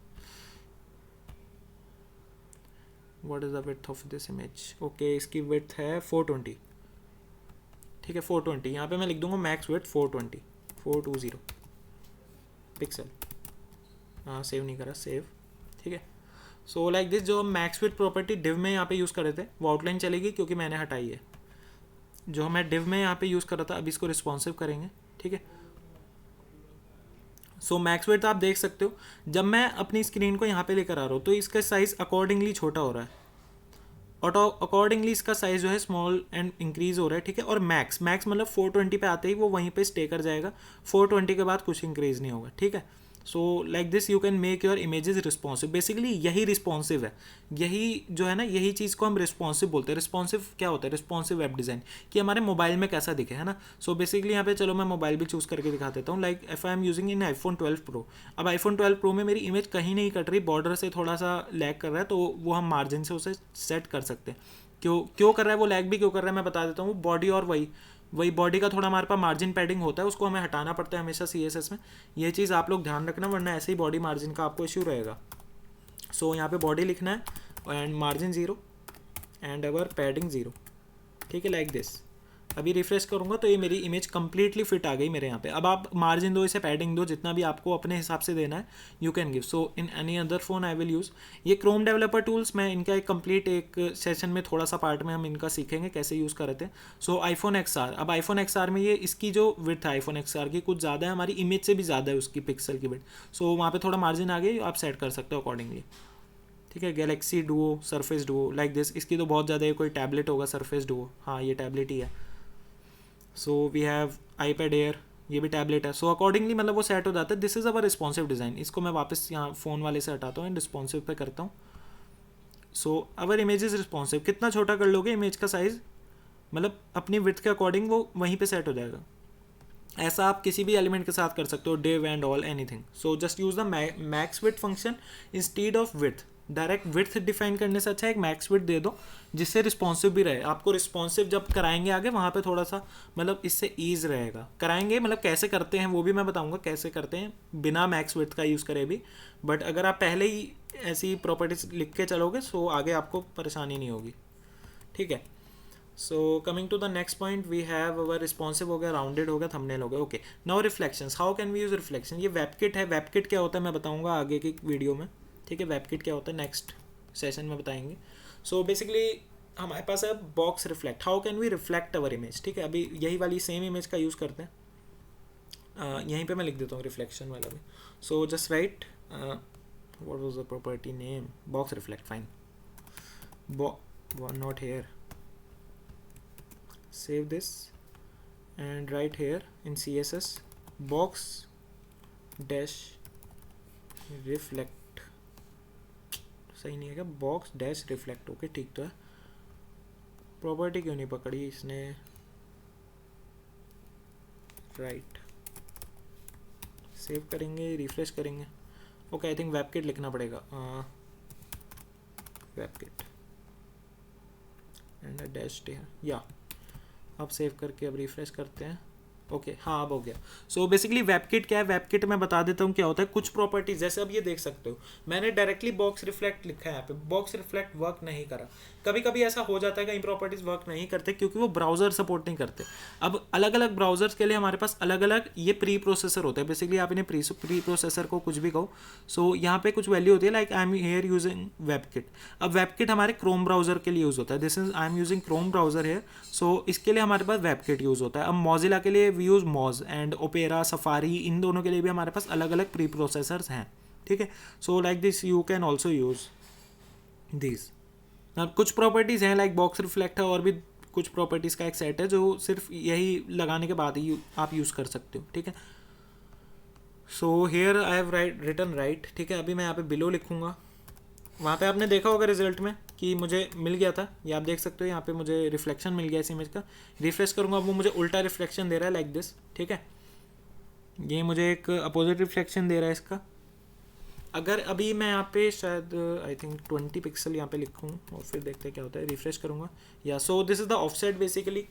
what is the width of this image, okay इसकी विड्थ है 420, ठीक है 420। यहाँ पे मैं लिख दूंगा मैक्स विड्थ 420 पिक्सल। हाँ सेव नहीं करा, सेव, ठीक है। सो लाइक दिस, जो हम मैक्स विड्थ प्रॉपर्टी डिव में यहाँ पे यूज़ कर रहे थे वो आउटलाइन चलेगी क्योंकि मैंने हटाई है। जो मैं डिव में यहाँ पे यूज़ कर रहा था, अभी इसको रिस्पॉन्सिव करेंगे, ठीक है। सो मैक्स विड्थ आप देख सकते हो, जब मैं अपनी स्क्रीन को यहाँ पे लेकर आ रहा हूँ तो इसका साइज़ अकॉर्डिंगली छोटा हो रहा है, और अकॉर्डिंगली इसका साइज़ जो है स्मॉल एंड इंक्रीज हो रहा है, ठीक है। और मैक्स मतलब 420 पे आते ही वो वहीं पे स्टे कर जाएगा, 420 के बाद कुछ इंक्रीज नहीं होगा, ठीक है। So like this you can make your images responsive. Basically यही रिस्पॉन्सिव है, यही जो है ना, यही चीज़ को हम रिस्पॉन्सिव बोलते हैं। रिस्पॉन्सिव क्या होता है, रिस्पॉन्सिव वेब डिज़ाइन, कि हमारे मोबाइल में कैसा दिखे, है ना। सो बेसिकली यहाँ पे चलो मैं मोबाइल भी चूज़ करके दिखा देता हूँ। Like if I am using in iPhone 12 Pro, अब iPhone 12 Pro में मेरी इमेज कहीं नहीं कट रही, बॉर्डर से थोड़ा सा लैग कर रहा है, तो वो हम मार्जिन से उसे सेट कर सकते हैं। क्यों कर रहा है वो, लैग भी क्यों कर रहा है मैं बता देता हूँ। बॉडी और वही बॉडी का थोड़ा हमारे पास मार्जिन पैडिंग होता है, उसको हमें हटाना पड़ता है हमेशा CSS में। ये चीज़ आप लोग ध्यान रखना, वरना ऐसे ही बॉडी मार्जिन का आपको इश्यू रहेगा। सो यहाँ पे बॉडी लिखना है and margin 0 and our padding 0, ठीक है, लाइक दिस। अभी रिफ्रेश करूँगा तो ये मेरी इमेज कंप्लीटली फिट आ गई मेरे यहाँ पे। अब आप मार्जिन दो, इसे पैडिंग दो, जितना भी आपको अपने हिसाब से देना है you can give. So in any other phone I will use ये क्रोम डेवलपर टूल्स। मैं इनका एक कंप्लीट एक सेशन में, थोड़ा सा पार्ट में हम इनका सीखेंगे कैसे यूज़ करते हैं। सो iPhone XR, अब iPhone XR में ये इसकी जो विड्थ है iPhone XR की कुछ ज़्यादा है, हमारी इमेज से भी ज़्यादा है उसकी पिक्सल की विड्थ। सो वहाँ पर थोड़ा मार्जिन आ गई, आप सेट कर सकते हो अकॉर्डिंगली, ठीक है। Galaxy Duo, surface Duo, like this. इसकी तो बहुत ज़्यादा है, कोई टैबलेट होगा सरफेस डुओ, हाँ ये टैबलेट ही है। So we have iPad Air, ये भी टैबलेट है। सो अकॉर्डिंगली मतलब वो सेट हो जाता है। This is our responsive design. इसको मैं वापस यहाँ फ़ोन वाले से हटाता हूँ एंड रिस्पॉन्सिव पे करता हूँ। सो अवर इमेज इज़ रिस्पॉन्सिव। कितना छोटा कर लोगे इमेज का साइज़, मतलब अपनी विड्थ के अकॉर्डिंग वो वहीं पे सेट हो जाएगा। ऐसा आप किसी भी एलिमेंट के साथ कर सकते हो, div and all anything. So just use the max width function instead of width. Direct width define करने से अच्छा एक मैक्स विड्थ दे दो, जिससे रिस्पॉन्सिव भी रहे। आपको रिस्पॉन्सिव जब कराएंगे आगे, वहाँ पे थोड़ा सा मतलब इससे ईज रहेगा। कराएंगे मतलब कैसे करते हैं वो भी मैं बताऊँगा, कैसे करते हैं बिना मैक्स विड्थ का यूज़ करे भी। बट अगर आप पहले ही ऐसी प्रॉपर्टीज लिख के चलोगे सो आगे आपको परेशानी नहीं होगी, ठीक है। So coming to the next point, we have our responsive हो गया, राउंडेड हो गया, थंबनेल हो गया, okay. Now reflections, how can we use reflection. ये वेबकिट है। वेबकिट क्या होता है मैं बताऊंगा आगे की वीडियो में, ठीक है। वेबकिट क्या होता है नेक्स्ट सेशन में बताएंगे। सो बेसिकली हमारे पास है box reflect. How can we reflect our image, ठीक है। अभी यही वाली सेम इमेज का यूज़ करते हैं। यहीं पे मैं लिख देता हूँ रिफ्लेक्शन वाला भी। सो just right what was the property name, box reflect, fine, not here. Save this and write here in CSS box dash reflect, सही नहीं है क्या, box dash reflect, ओके ठीक तो है। प्रॉपर्टी क्यों नहीं पकड़ी इसने, राइट। सेव करेंगे, रिफ्रेश करेंगे, ओके। आई थिंक वेबकिट लिखना पड़ेगा, वेबकिट एंड डैश या। अब सेव करके अब रिफ्रेश करते हैं, ओके हाँ अब हो गया। सो बेसिकली वेबकिट क्या है, वेबकिट मैं बता देता हूँ क्या होता है। कुछ प्रॉपर्टीज जैसे अब ये देख सकते हो, मैंने डायरेक्टली बॉक्स रिफ्लेक्ट लिखा है यहाँ पे, बॉक्स रिफ्लेक्ट वर्क नहीं करा। कभी कभी ऐसा हो जाता है, कई प्रॉपर्टीज वर्क नहीं करते क्योंकि वो ब्राउजर सपोर्ट नहीं करते। अब अलग अलग ब्राउजर्स के लिए हमारे पास अलग अलग ये प्री प्रोसेसर होते हैं। बेसिकली आप इन्हें प्री प्रोसेसर को कुछ भी कहो। सो यहाँ पे कुछ वैल्यू होती है, like I am here using webkit. अब वेबकिट हमारे क्रोम ब्राउजर के लिए यूज़ होता है। This is I am using Chrome browser here, so इसके लिए हमारे पास वेबकिट यूज़ होता है। अब मोजिला के लिए वी यूज़ मोज एंड ओपेरा, सफारी, इन दोनों के लिए भी हमारे पास अलग अलग प्री प्रोसेसर्स हैं, ठीक है। So like this you can also use this. कुछ प्रॉपर्टीज़ हैं लाइक बॉक्स रिफ्लेक्ट है, और भी कुछ प्रॉपर्टीज़ का एक सेट है जो सिर्फ यही लगाने के बाद ही आप यूज़ कर सकते हो, ठीक है। So here I have written right, ठीक है। अभी मैं यहाँ पे बिलो लिखूँगा। वहाँ पे आपने देखा होगा रिजल्ट में कि मुझे मिल गया था, ये आप देख सकते हो यहाँ पे मुझे रिफ्लेक्शन मिल गया इस इमेज का। रिफ्रेश करूँगा, वो मुझे उल्टा रिफ्लेक्शन दे रहा है लाइक दिस, ठीक है। ये मुझे एक अपोजिट रिफ्लेक्शन दे रहा है इसका। अगर अभी मैं यहाँ पे शायद आई थिंक 20 पिक्सल यहाँ पे लिखूँ और फिर देखते हैं क्या होता है। रिफ्रेश करूँगा या सो this is the offset basically.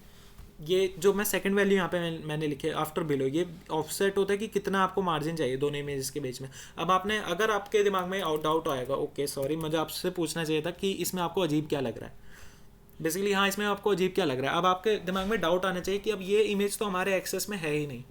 ये जो मैं सेकंड वैल्यू यहाँ पे मैंने लिखे आफ्टर बिलो, ये ऑफसेट होता है कि कितना आपको मार्जिन चाहिए दोनों इमेजेस के बीच में। अब आपने, अगर आपके दिमाग में डाउट आएगा, ओके सॉरी मुझे आपसे पूछना चाहिए था कि इसमें आपको अजीब क्या लग रहा है बेसिकली। हाँ, इसमें आपको अजीब क्या लग रहा है। अब आपके दिमाग में डाउट आना चाहिए कि अब ये इमेज तो हमारे एक्सेस में है ही नहीं,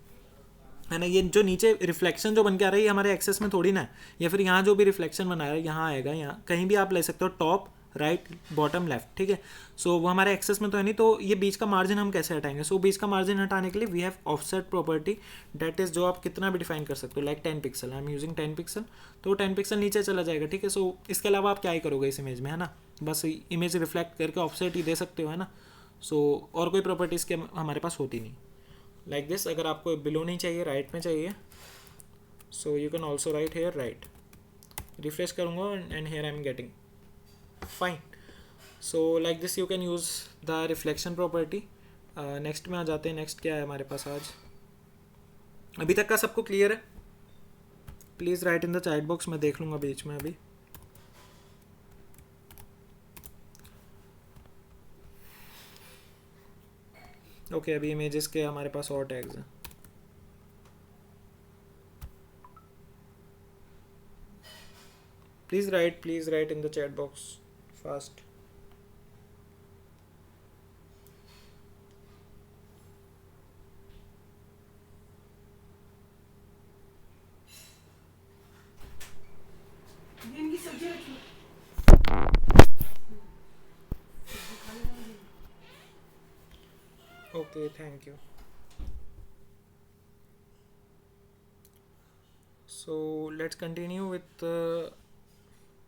है ना। ये जो नीचे रिफ्लेक्शन जो बन के आ रहा है ये हमारे एक्सेस में थोड़ी ना है। या फिर यहाँ जो भी रिफ्लेक्शन बना रहा है यहाँ आएगा, यहाँ कहीं भी आप ले सकते हो, टॉप राइट बॉटम लेफ्ट, ठीक है। सो वो हमारे एक्सेस में तो है नहीं, तो ये बीच का मार्जिन हम कैसे हटाएंगे। सो बीच का मार्जिन हटाने के लिए we have offset property, that is जो आप कितना भी डिफाइन कर सकते हो, like 10 pixel, I am using 10 pixel, तो 10 पिक्सल नीचे चला जाएगा, ठीक है। सो इसके अलावा आप क्या ही करोगे इस इमेज में, है ना, बस इमेज रिफ्लेक्ट करके ऑफसेट ही दे सकते हो, है ना। सो और कोई प्रॉपर्टीज़ के हमारे पास होती नहीं लाइक दिस। अगर आपको बिलो नहीं चाहिए, राइट में चाहिए, so you can also write here right. Refresh करूँगा and here I am getting fine. So like this you can use the reflection property. Next में आ जाते हैं। नेक्स्ट क्या है हमारे पास आज, अभी तक का सबको क्लियर है? Please write in the chat box, मैं देख लूँगा बीच में अभी। ओके अभी इमेजेस के हमारे पास और टैग्स हैं। Please write in the chat box fast. Okay thank you. So let's continue with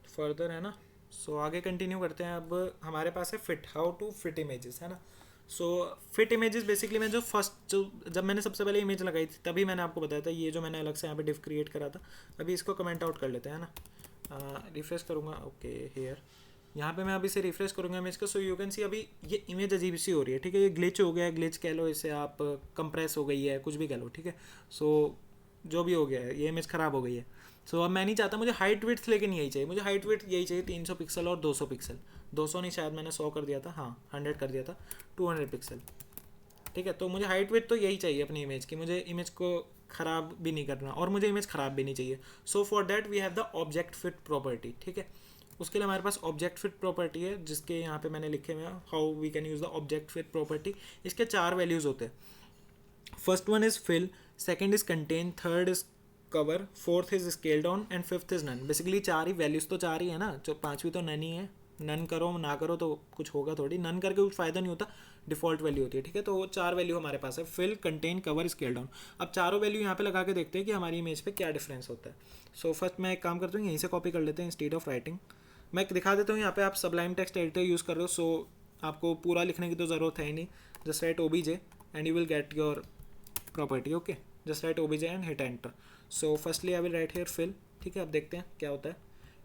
further, है ना। सो आगे कंटिन्यू करते हैं। अब हमारे पास है fit, how to fit images, है ना। सो फिट इमेजेस बेसिकली मैं जो फर्स्ट जो जब मैंने सबसे पहले इमेज लगाई थी तभी मैंने आपको बताया था, ये जो मैंने अलग से यहाँ पे डिफ क्रिएट करा था। अभी इसको कमेंट आउट कर लेते हैं, है ना। रिफ्रेश करूँगा, ओके हेयर, यहाँ पे मैं अभी से रिफ्रेश करूँगा इमेज का। सो यू कैन सी अभी ये इमेज अजीब सी हो रही है, ठीक है। ये ग्लिच हो गया है, ग्लिच कह लो इसे आप, कंप्रेस हो गई है, कुछ भी कह लो, ठीक है। सो जो भी हो गया है, ये इमेज ख़राब हो गई है। सो अब मैं नहीं चाहता, मुझे हाइट विड्थ लेकिन यही चाहिए, मुझे हाइट विड्थ यही चाहिए 300 पिक्सल और 200 पिक्सल। 200 नहीं, शायद मैंने 100 कर दिया था, हाँ 100 कर दिया था, 200 पिक्सल, ठीक है। तो मुझे हाइट विड्थ तो यही चाहिए अपनी इमेज की, मुझे इमेज को ख़राब भी नहीं करना और मुझे इमेज ख़राब भी नहीं चाहिए। So for that we have the object fit property, ठीक है। उसके लिए हमारे पास ऑब्जेक्ट फिट प्रॉपर्टी है, जिसके यहाँ पे मैंने लिखे हुए हैं how we can use the object fit property. इसके 4 वैल्यूज़ होते हैं। First one is fill, second is contain, third is cover, fourth is scale down and fifth is none. Basically 4 ही वैल्यूज़ तो 4 ही है ना, जो 5वीं तो नन ही है। नन करो ना करो तो कुछ होगा थोड़ी, नन करके कुछ फ़ायदा नहीं होता, डिफ़ॉल्ट वैल्यू होती है, ठीक है। तो वो 4 वैल्यू हमारे पास है, fill, contain, cover, scale down. अब चारों वैल्यू यहाँ पे लगा के देखते हैं कि हमारी इमेज पे क्या डिफरेंस होता है। सो फर्स्ट मैं एक काम करता हूँ, यहीं से कॉपी कर लेते हैं इंस्टेड ऑफ राइटिंग। मैं दिखा देता हूँ, यहाँ पे आप सबलाइम टेक्स्ट एडिटर यूज़ कर रहे हो, सो आपको पूरा लिखने की तो ज़रूरत है ही नहीं। Just write OBJ and you will get your property, okay. Just write OBJ and hit enter. So firstly I will write here fill, ठीक है। अब देखते हैं क्या होता है,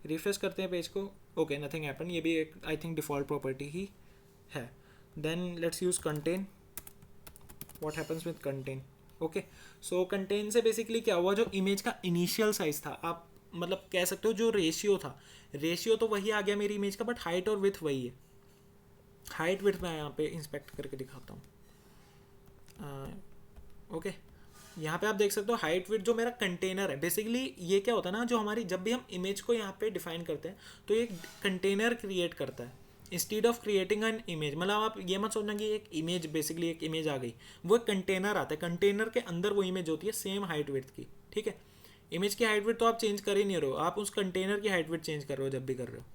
रिफ्रेश करते हैं पेज को, ओके नथिंग हैपन। ये भी एक आई थिंक डिफ़ॉल्ट प्रॉपर्टी ही है। Then let's use contain, what happens with contain, okay. So contain से बेसिकली क्या हुआ, जो इमेज का इनिशियल साइज़ था, आप मतलब कह सकते हो जो रेशियो था, रेशियो तो वही आ गया मेरी इमेज का, बट हाइट और विथ वही है। हाइट विथ मैं यहाँ पे इंस्पेक्ट करके दिखाता हूँ, ओके। यहाँ पे आप देख सकते हो हाइट विड्थ जो मेरा कंटेनर है। बेसिकली ये क्या होता है ना, जो हमारी जब भी हम इमेज को यहाँ पे डिफाइन करते हैं तो एक कंटेनर क्रिएट करता है instead of creating an image. मतलब आप ये मत सोचना कि एक इमेज, बेसिकली एक इमेज आ गई, वो एक कंटेनर आता है, कंटेनर के अंदर वो इमेज होती है सेम हाइट विड्थ की, ठीक है। इमेज की हाइट विड्थ तो आप चेंज कर ही नहीं रहे हो, आप उस कंटेनर की हाइट विड्थ चेंज कर रहे हो जब भी कर रहे हो,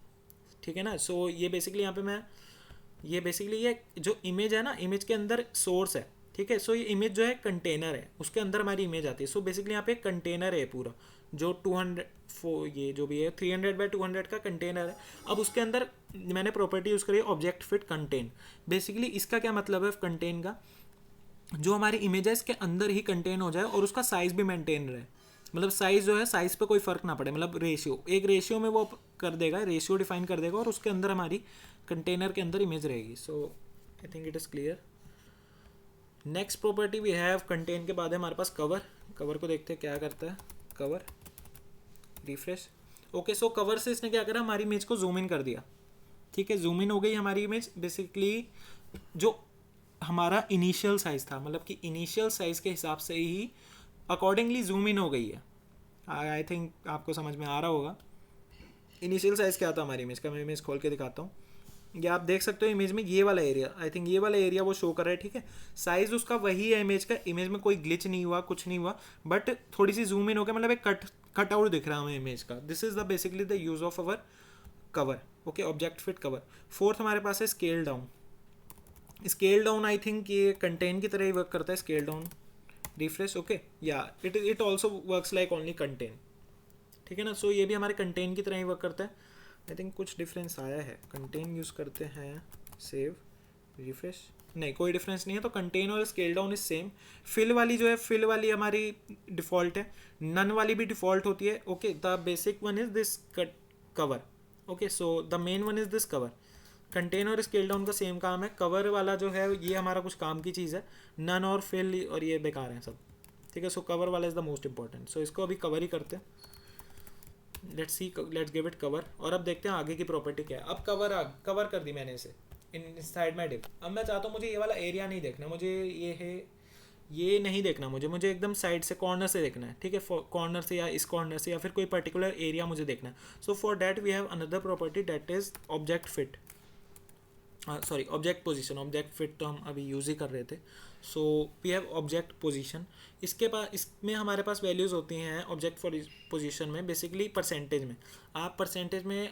ठीक है ना। सो ये बेसिकली यहाँ पे मैं, ये बेसिकली ये जो इमेज है ना, इमेज के अंदर सोर्स है, ठीक है। सो ये इमेज जो है कंटेनर है, उसके अंदर हमारी इमेज आती है। सो बेसिकली यहाँ पे कंटेनर है पूरा, जो 200 ये जो भी है 300 बाई 200 का कंटेनर है। अब उसके अंदर मैंने प्रॉपर्टी यूज़ करी ऑब्जेक्ट फिट कंटेन। बेसिकली इसका क्या मतलब है कंटेन का, जो हमारी इमेज है इसके अंदर ही कंटेन हो जाए और उसका साइज़ भी मेंटेन रहे, मतलब साइज़ जो है, साइज़ पे कोई फ़र्क ना पड़े, मतलब रेशियो, एक रेशियो में वो कर देगा, रेशियो डिफाइन कर देगा और उसके अंदर हमारी कंटेनर के अंदर इमेज रहेगी. So I think it is clear. Next property we have contain के बाद है हमारे पास कवर. कवर को देखते हैं क्या करता है. Cover, refresh. ओके, सो कवर से इसने क्या करा, हमारी इमेज को जूम इन कर दिया. ठीक है, जूम इन हो गई हमारी इमेज. बेसिकली जो हमारा इनिशियल साइज़ था, मतलब कि इनिशियल साइज़ के हिसाब से ही अकॉर्डिंगली जूम इन हो गई है. आई थिंक आपको समझ में आ रहा होगा. इनिशियल साइज़ क्या था हमारी इमेज का, मैं इमेज खोल के दिखाता हूँ. ये आप देख सकते हो इमेज में ये वाला एरिया, आई थिंक ये वाला एरिया वो शो कर रहा है. ठीक है, साइज़ उसका वही है इमेज का, इमेज में कोई ग्लिच नहीं हुआ, कुछ नहीं हुआ, बट थोड़ी सी जूम इन हो गया, मतलब एक कट आउट दिख रहा है हमें इमेज का. This is the basically the use of our cover. Okay, object fit cover. Fourth हमारे पास है scale down. Scale down I think ये कंटेन की तरह ही वर्क करता है. Scale down, refresh. ओके, या it also works like only contain. ठीक है ना. सो ये भी हमारे कंटेन की तरह ही वर्क करता है. आई थिंक कुछ डिफरेंस आया है. कंटेन यूज़ करते हैं, सेव, रिफ्रेश. नहीं, कोई डिफरेंस नहीं है. तो कंटेन और scale down is same. Fill वाली जो है, फिल वाली हमारी डिफ़ॉल्ट है. नन वाली भी डिफ़ॉल्ट होती है. Okay, the basic one is this cover. Okay, so the main one is this cover. Contain और स्केल डाउन का सेम काम है. कवर वाला जो है ये हमारा कुछ काम की चीज़ है. नन और फिल और ये बेकार हैं सब. ठीक है, सो कवर वाला इज़ द मोस्ट इंपॉर्टेंट. सो इसको अभी कवर ही करते हैं. Let's see, let's give it cover. और अब देखते हैं आगे की प्रॉपर्टी क्या है. अब कवर कर दी मैंने इसे इन साइड माई डिव. अब मैं चाहता हूँ मुझे ये वाला एरिया नहीं देखना, मुझे ये है, ये नहीं देखना, मुझे एकदम साइड से, कॉर्नर से देखना है. ठीक है, कॉर्नर से या इस कॉर्नर से या फिर कोई पर्टिकुलर एरिया मुझे देखना है. So for that we have another property that is object fit. Sorry, object position. Object fit तो हम अभी यूज़ ही कर रहे थे. So we have object position. इसके पास, इसमें हमारे पास वैल्यूज़ होती हैं ऑब्जेक्ट फॉर पोजीशन में, बेसिकली परसेंटेज में. आप परसेंटेज में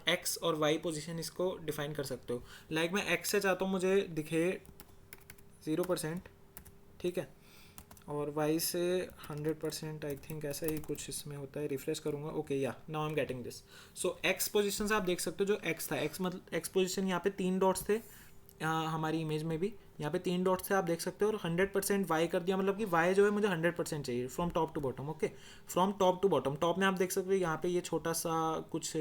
एक्स और वाई पोजीशन इसको डिफाइन कर सकते हो. लाइक मैं एक्स से चाहता हूँ मुझे दिखे 0%. ठीक है, और वाई से 100%. आई थिंक ऐसा ही कुछ इसमें होता है. रिफ्रेश करूँगा. ओके, या now I am getting this. So x position से आप देख सकते हो जो एक्स था, एक्स मतलब एक्स पोजीशन, यहाँ पे 3 डॉट्स थे. हमारी इमेज में भी यहाँ पे 3 डॉट्स थे, आप देख सकते हो. और 100% वाई कर दिया, मतलब कि वाई जो है मुझे 100% चाहिए from top to bottom. Okay, from top to bottom. Top में आप देख सकते हो यहाँ पे ये छोटा सा कुछ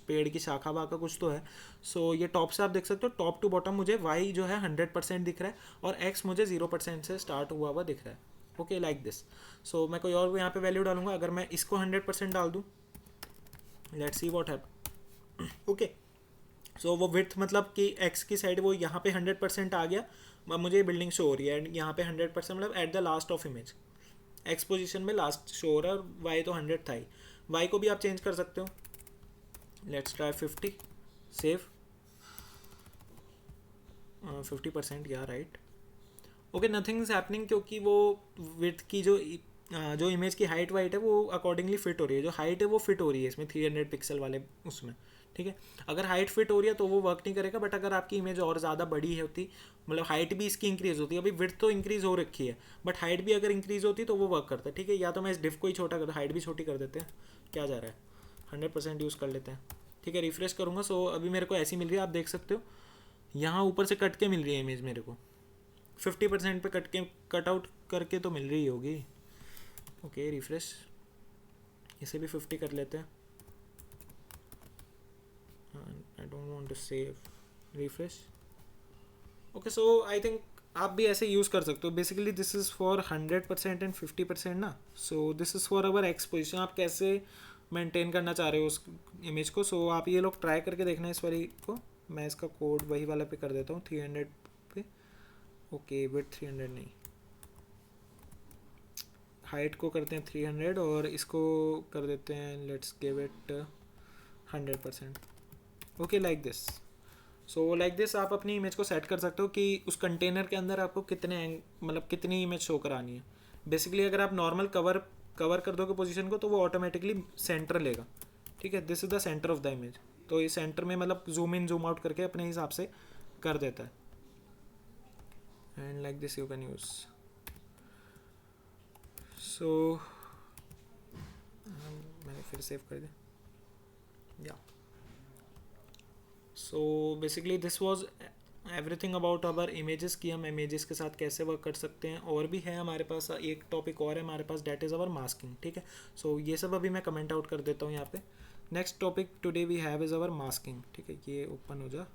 पेड़ की शाखा वाखा कुछ तो है. सो ये टॉप से आप देख सकते हो, टॉप टू बॉटम मुझे वाई जो है 100% दिख रहा है और एक्स मुझे 0% से स्टार्ट हुआ दिख रहा है. Okay, like this. सो मैं कोई और यहाँ पे वैल्यू डालूंगा. अगर मैं इसको 100% डाल दूँ, let's see what happen. Okay, so वो विड्थ मतलब कि एक्स की साइड वो यहाँ पे 100% आ गया. मुझे बिल्डिंग शो हो रही है एंड यहाँ पे 100% मतलब at the last of image. X position में लास्ट शो हो रहा है और वाई तो 100 था ही. वाई को भी आप चेंज कर सकते हो. Let's try 50. सेव. 50%, या right. Okay, nothing is happening क्योंकि वो विड्थ की जो इमेज की हाइट वाइट है वो अकॉर्डिंगली फिट हो रही है. जो हाइट है वो फिट हो रही है इसमें 300 पिक्सल वाले उसमें. ठीक है, अगर हाइट फिट हो रही है तो वो वर्क नहीं करेगा. बट अगर आपकी इमेज और ज़्यादा बड़ी है होती, मतलब हाइट भी इसकी इंक्रीज़ होती है. अभी विड्थ तो इंक्रीज़ हो रखी है बट हाइट भी अगर इंक्रीज़ होती तो वो वर्क करता है. ठीक है, या तो मैं इस डिफ को ही छोटा कर, हाइट भी छोटी कर देते हैं. क्या जा रहा है, 100% यूज़ कर लेते हैं. ठीक है, रिफ्रेश करूँगा. सो अभी मेरे को ऐसी मिल रही है, आप देख सकते हो. यहाँ ऊपर से कट के मिल रही है इमेज मेरे को. 50% पे कट आउट करके तो मिल रही होगी. Okay, refresh. इसे भी 50 कर लेते हैं. I don't want to save. Refresh. Okay, so I think आप भी ऐसे यूज़ कर सकते हो. Basically this is for 100% and 50% ना. So this is for our X position. आप कैसे मेंटेन करना चाह रहे हो उस इमेज को. सो आप ये लोग ट्राई करके देखना इस वाली को. मैं इसका कोड वही वाला पे कर देता हूँ 300 पे. ओके, विड्थ 300 नहीं, हाइट को करते हैं 300 और इसको कर देते हैं, let's give it 100%. Okay, like this. So like this आप अपनी इमेज को सेट कर सकते हो कि उस कंटेनर के अंदर आपको कितने मतलब कितनी इमेज शो करानी है. बेसिकली अगर आप नॉर्मल कवर कर दोगे पोजीशन को तो वो ऑटोमेटिकली सेंटर लेगा. ठीक है, this is the centre of the image. तो इस सेंटर में मतलब जूम इन जूम आउट करके अपने हिसाब से कर देता है. And like this you can use. So मैंने फिर सेव कर दिया. या so basically this was everything about our images की हम इमेजेस के साथ कैसे वर्क कर सकते हैं। और भी है हमारे पास एक टॉपिक और है हमारे पास, डेट इज़ अवर मास्किंग। ठीक है, सो ये सब अभी मैं कमेंट आउट कर देता हूँ यहाँ पे। Next topic today we have is our masking. ठीक है, ये ओपन हो जा।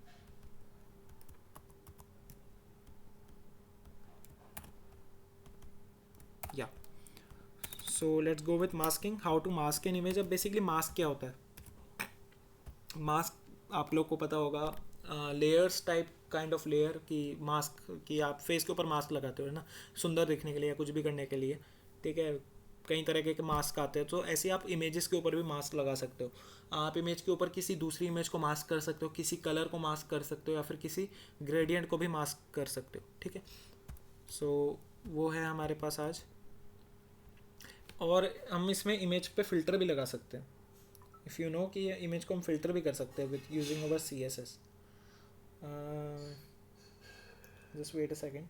या so let's go with masking, how to mask an image. अब बेसिकली मास्क क्या होता है? मास्क आप लोग को पता होगा, layers type kind of layer की मास्क की आप फेस के ऊपर मास्क लगाते हो, है ना, सुंदर दिखने के लिए या कुछ भी करने के लिए। ठीक है, कई तरह के मास्क आते हैं, तो ऐसे आप इमेजेस के ऊपर भी मास्क लगा सकते हो। आप इमेज के ऊपर किसी दूसरी इमेज को मास्क कर सकते हो, किसी कलर को मास्क कर सकते हो, या फिर किसी ग्रेडियंट को भी मास्क कर सकते हो। ठीक है, सो वो है हमारे पास आज। और हम इसमें इमेज पे फ़िल्टर भी लगा सकते हैं। इफ़ यू नो कि ये इमेज को हम फ़िल्टर भी कर सकते हैं with using our CSS। Just wait a second.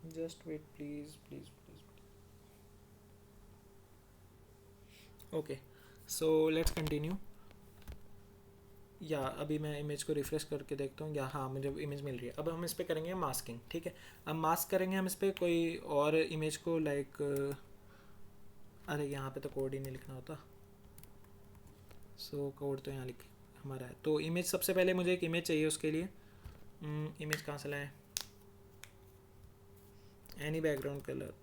Just wait please please please. Okay, so let's continue. या अभी मैं इमेज को रिफ्रेश करके देखता हूँ, या हाँ मुझे इमेज मिल रही है। अब हम इस पर करेंगे मास्किंग। ठीक है, अब मास्क करेंगे हम इस पर कोई और इमेज को, लाइक अरे यहाँ पे तो कोड ही नहीं लिखना होता। सो कोड तो यहाँ लिख हमारा है। तो इमेज, सबसे पहले मुझे एक इमेज चाहिए। उसके लिए इमेज कहाँ से लाएँ? Any background colour,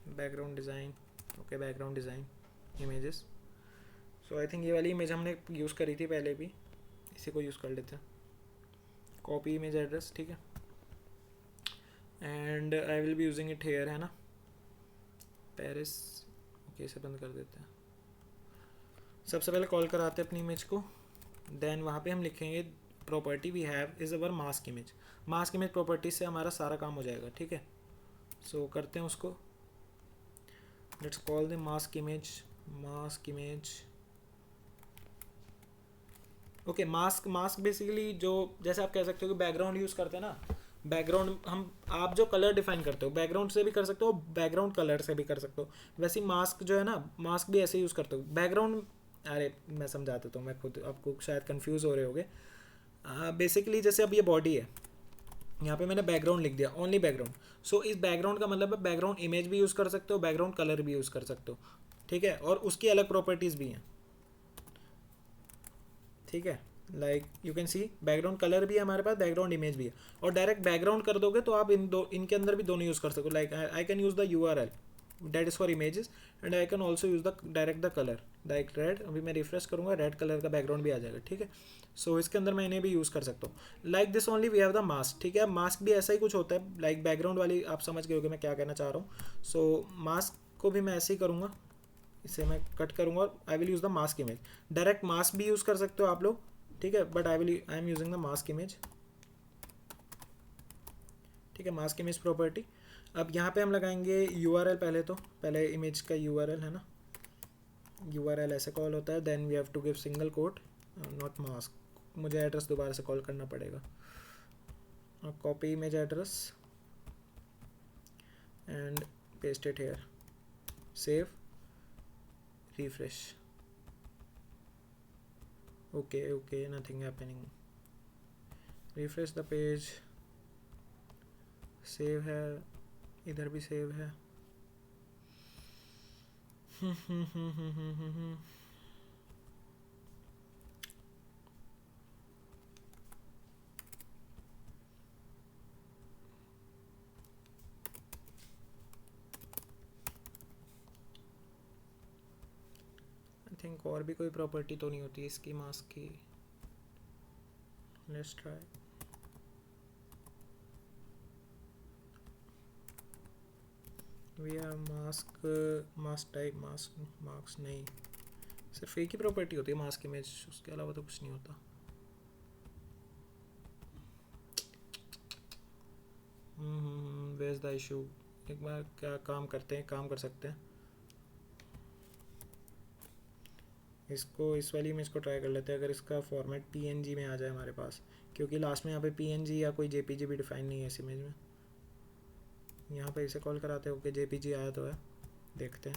background design. Okay, background design images. So I think ये वाली इमेज हमने यूज़ करी थी पहले भी, इसी को यूज़ कर लेते हैं। Copy image address. ठीक है, and I will be using it here, है ना, पेरिस। ओके, इसे बंद कर देते हैं। सबसे पहले कॉल कराते हैं अपनी इमेज को, देन वहाँ पे हम लिखेंगे property we have is our mask image. Mask image property से हमारा सारा काम हो जाएगा। ठीक है, सो करते हैं उसको। Let's call the mask image, mask image. Okay, mask mask basically जो, जैसे आप कह सकते हो कि बैकग्राउंड यूज़ करते हैं ना, बैकग्राउंड हम, आप जो कलर डिफाइन करते हो बैकग्राउंड से भी कर सकते हो, बैकग्राउंड कलर से भी कर सकते हो। वैसे मास्क जो है ना, मास्क भी ऐसे यूज़ करते हो बैकग्राउंड। अरे मैं समझा देता हूँ, मैं खुद, आपको शायद कंफ्यूज हो रहे होगे। बेसिकली जैसे अब ये बॉडी है, यहाँ पे मैंने बैकग्राउंड लिख दिया, ओनली बैकग्राउंड। सो इस बैकग्राउंड का मतलब है बैकग्राउंड इमेज भी यूज़ कर सकते हो, बैकग्राउंड कलर भी यूज़ कर सकते हो। ठीक है, और उसकी अलग प्रॉपर्टीज़ भी हैं। ठीक है, like you can see background colour भी है हमारे पास, बैकग्राउंड इमेज भी है। और डायरेक्ट बैकग्राउंड कर दोगे तो आप इनके अंदर भी दोनों यूज़ कर सको। Like I can use the URL that is for images, and I can also use the direct the colour, like red. अभी मैं रिफ्रेश करूँगा, रेड कलर का बैकग्राउंड भी आ जाएगा। ठीक है, सो इसके अंदर मैं इन्हें भी यूज़ कर सकता हूँ। Like this only we have the mask. ठीक है, मास्क भी ऐसा ही कुछ होता है, लाइक बैकग्राउंड वाली आप समझ गए होगे मैं क्या कहना चाह रहा हूँ। सो मास्क को भी मैं ऐसे ही करूँगा, इसे मैं कट करूँगा और I will use the mask image. Direct mask भी यूज़ कर सकते हो आप लोग। ठीक है, but I am using the mask image. ठीक है, मास्क इमेज प्रॉपर्टी। अब यहाँ पे हम लगाएंगे URL। पहले इमेज का URL है ना, URL ऐसे कॉल होता है। Then we have to give single quote, not mask. मुझे एड्रेस दोबारा से कॉल करना पड़ेगा। Copy image address and paste it here, save, refresh. okay, nothing happening। Refresh the page, save है, इधर भी सेव है। आई थिंक और भी कोई प्रॉपर्टी तो नहीं होती इसकी मास्क की। Let's try. We are mask, mask type, mask marks नहीं, सिर्फ एक ही प्रॉपर्टी होती है मास्क इमेज, उसके अलावा तो कुछ नहीं होता। Where is the issue? एक बार क्या काम करते हैं, काम कर सकते हैं इसको, इस वाली इमेज को ट्राई कर लेते हैं। अगर इसका फॉर्मेट PNG में आ जाए हमारे पास, क्योंकि लास्ट में यहाँ पे PNG या कोई JPG भी डिफाइन नहीं है इस इमेज में। यहाँ पे इसे कॉल कराते हैं। ओके जेपीजी आया तो है, देखते हैं।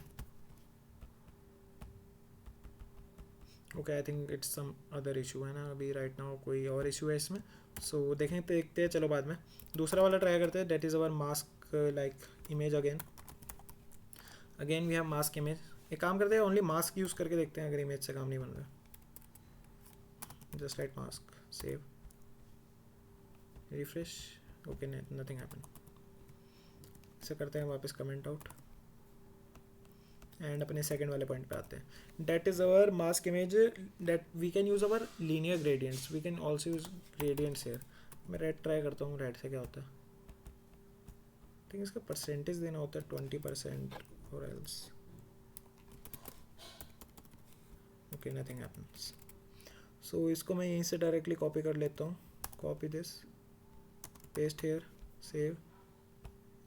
Okay I think it's some other issue है ना अभी राइट नाउ, कोई और इशू है इसमें। सो देखें तो देखते हैं, चलो बाद में दूसरा वाला ट्राई करते हैं। That is our mask like image again we have mask image. एक काम करते हैं, ओनली मास्क यूज़ करके देखते हैं अगर इमेज से काम नहीं बन रहा। Just write mask, save, refresh. Okay nothing happen. इसे करते हैं वापस कमेंट आउट एंड अपने सेकंड वाले पॉइंट पे आते हैं। That is our mask image that we can use our linear gradients, we can also use gradients here. मैं रेड ट्राई करता हूँ, रेड से क्या होता है। ठीक है, इसका परसेंटेज देना होता है 20% और else. Okay nothing happens. So इसको मैं यहीं से डायरेक्टली कॉपी कर लेता हूँ। Copy this, paste here, save,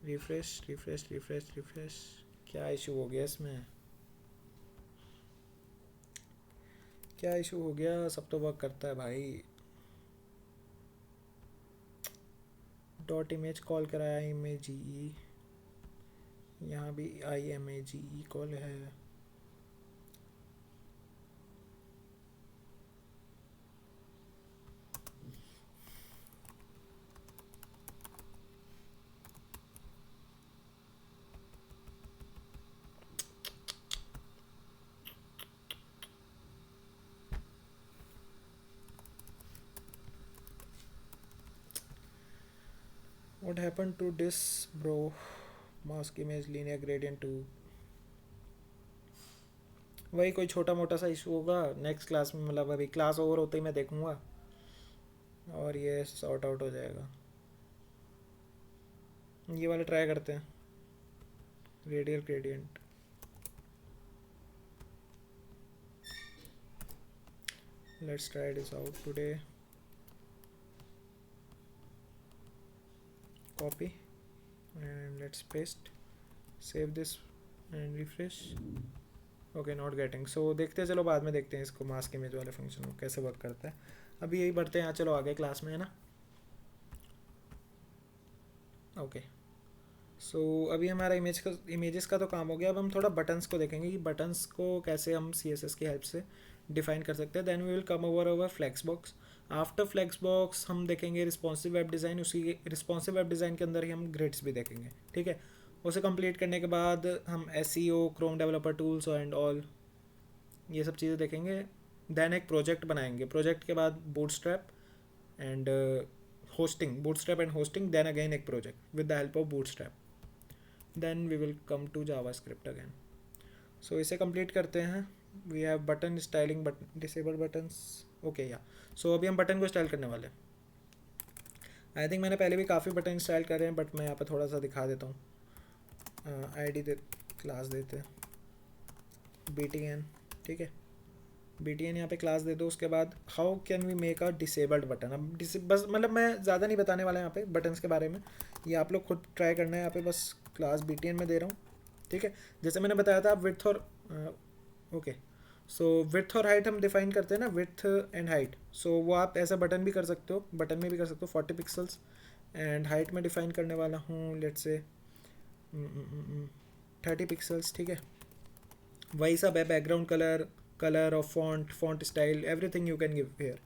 refresh refresh refresh refresh. क्या इशू हो गया इसमें, क्या इशू हो गया? सब तो वर्क करता है भाई। डॉट इमेज कॉल कराया इमेज ई, यहाँ भी I M A G E call है। What happened to this bro? Mask image linear gradient 2। वही कोई छोटा मोटा सा इशू होगा नेक्स्ट क्लास में, मतलब अभी क्लास ओवर होते ही मैं देखूंगा और ये सॉर्ट आउट हो जाएगा। ये वाला ट्राई करते हैं, radial gradient. Let's try this out today. Copy and let's paste, save this and refresh. Okay not getting. So देखते हैं, चलो बाद में देखते हैं इसको मास्क इमेज वाले फंक्शन को कैसे वर्क करता है। अभी यही बढ़ते हैं, चलो आगे क्लास में, है ना। ओके सो अभी हमारा इमेजेस का तो काम हो गया। अब हम थोड़ा बटन्स को देखेंगे कि बटन्स को कैसे हम CSS की हेल्प से डिफाइन कर सकते हैं। Then we will come over flex box. After flex box हम देखेंगे रिस्पॉन्सिव वेब डिज़ाइन। उसी रिस्पॉन्सिव वेब डिज़ाइन के अंदर ही हम ग्रिड्स भी देखेंगे, ठीक है। उसे कंप्लीट करने के बाद हम SEO, Chrome developer tools and all ये सब चीज़ें देखेंगे। देन एक प्रोजेक्ट बनाएंगे, प्रोजेक्ट के बाद bootstrap and hosting, bootstrap and hosting, then again एक project with the help of bootstrap. Then we will come to JavaScript again. So इसे कंप्लीट करते हैं। We have button styling, but disable buttons. Okay या सो अभी हम बटन को स्टाइल करने वाले हैं। आई थिंक मैंने पहले भी काफ़ी बटन स्टाइल करे हैं, बट मैं यहाँ पे थोड़ा सा दिखा देता हूँ। ID दे, क्लास देते हैं BTN, ठीक है। BTN यहाँ पे क्लास दे दो। उसके बाद how can we make a disabled button. अब बस मतलब मैं ज़्यादा नहीं बताने वाला यहाँ पे बटन्स के बारे में, ये आप लोग खुद ट्राई करना है। यहाँ पे बस क्लास BTN में दे रहा हूँ, ठीक है। जैसे मैंने बताया था विड्थ और ओके सो विड्थ और हाइट हम डिफाइन करते हैं ना, विड्थ एंड हाइट। सो वो आप ऐसा बटन भी कर सकते हो, बटन में भी कर सकते हो 40 पिक्सल्स। एंड हाइट में डिफाइन करने वाला हूँ लेट्स से 30 पिक्सल्स, ठीक है। वही सब है, background colour, colour of font style, everything you can give here.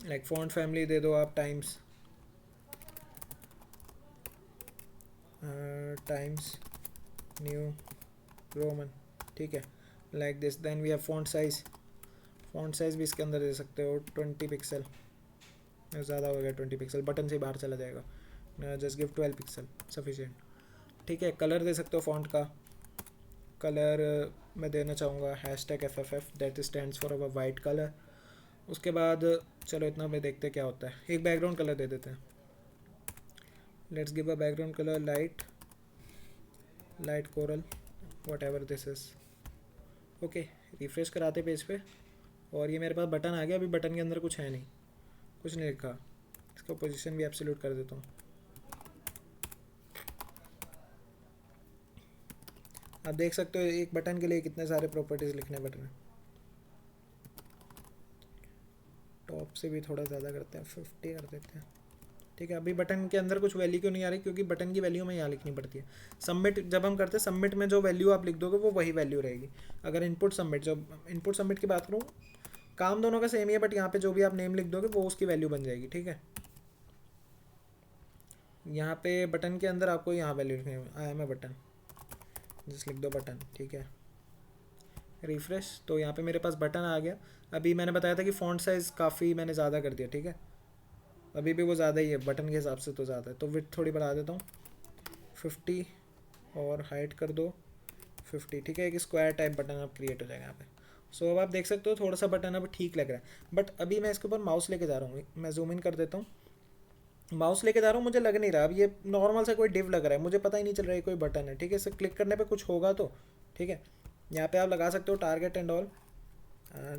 Like font family दे दो आप टाइम्स न्यू रोमन, ठीक है, like this. Then we have font size भी इसके अंदर दे सकते हो 20 पिक्सल। ज़्यादा हो गया 20 पिक्सल, बटन से बाहर चला जाएगा। जस्ट गिव 12 पिक्सल सफिशिएंट, ठीक है। कलर दे सकते हो फॉन्ट का, कलर मैं देना चाहूँगा #FFF, that stands for our white colour. उसके बाद चलो इतना में देखते क्या होता है। एक बैकग्राउंड कलर दे देते हैं। Let's give a background colour light coral, what ever this is. Okay refresh कराते पेज पे और ये मेरे पास बटन आ गया। अभी बटन के अंदर कुछ है नहीं, कुछ नहीं लिखा। इसका पोजीशन भी एब्सोल्यूट कर देता हूँ। आप देख सकते हो एक बटन के लिए कितने सारे प्रॉपर्टीज़ लिखने पड़ रहे हैं। टॉप से भी थोड़ा ज़्यादा करते हैं, 50 कर देते हैं, ठीक है। अभी बटन के अंदर कुछ वैल्यू क्यों नहीं आ रही, क्योंकि बटन की वैल्यू हमें यहाँ लिखनी पड़ती है। सबमिट जब हम करते हैं, सबमिट में जो वैल्यू आप लिख दोगे वो वही वैल्यू रहेगी। अगर इनपुट सबमिट, जब इनपुट सबमिट की बात करूँ, काम दोनों का सेम ही है, बट यहाँ पे जो भी आप नेम लिख दोगे वो उसकी वैल्यू बन जाएगी। ठीक है, यहाँ पे बटन के अंदर आपको यहाँ वैल्यू लिखनी है, I M a button, just लिख दो बटन। ठीक है, रिफ्रेश, तो यहाँ पे मेरे पास बटन आ गया। अभी मैंने बताया था कि फ़ॉन्ट साइज़ काफ़ी मैंने ज़्यादा कर दिया। ठीक है, अभी भी वो ज़्यादा ही है, बटन के हिसाब से तो ज़्यादा है, तो विड्थ थोड़ी बढ़ा देता हूँ 50 और हाइट कर दो 50। ठीक है, एक स्क्वायर टाइप बटन अब क्रिएट हो जाएगा यहाँ पे। सो अब आप देख सकते हो थोड़ा सा बटन अब ठीक लग रहा है। बट अभी मैं इसके ऊपर माउस लेके जा रहा हूँ, मैं जूम इन कर देता हूँ। माउस लेके जा रहा हूँ, मुझे लग नहीं रहा अब ये नॉर्मल सा कोई डिव लग रहा है, मुझे पता ही नहीं चल रहा है कोई बटन है। ठीक है, इसे क्लिक करने पे कुछ होगा तो ठीक है, यहाँ पे आप लगा सकते हो target and all,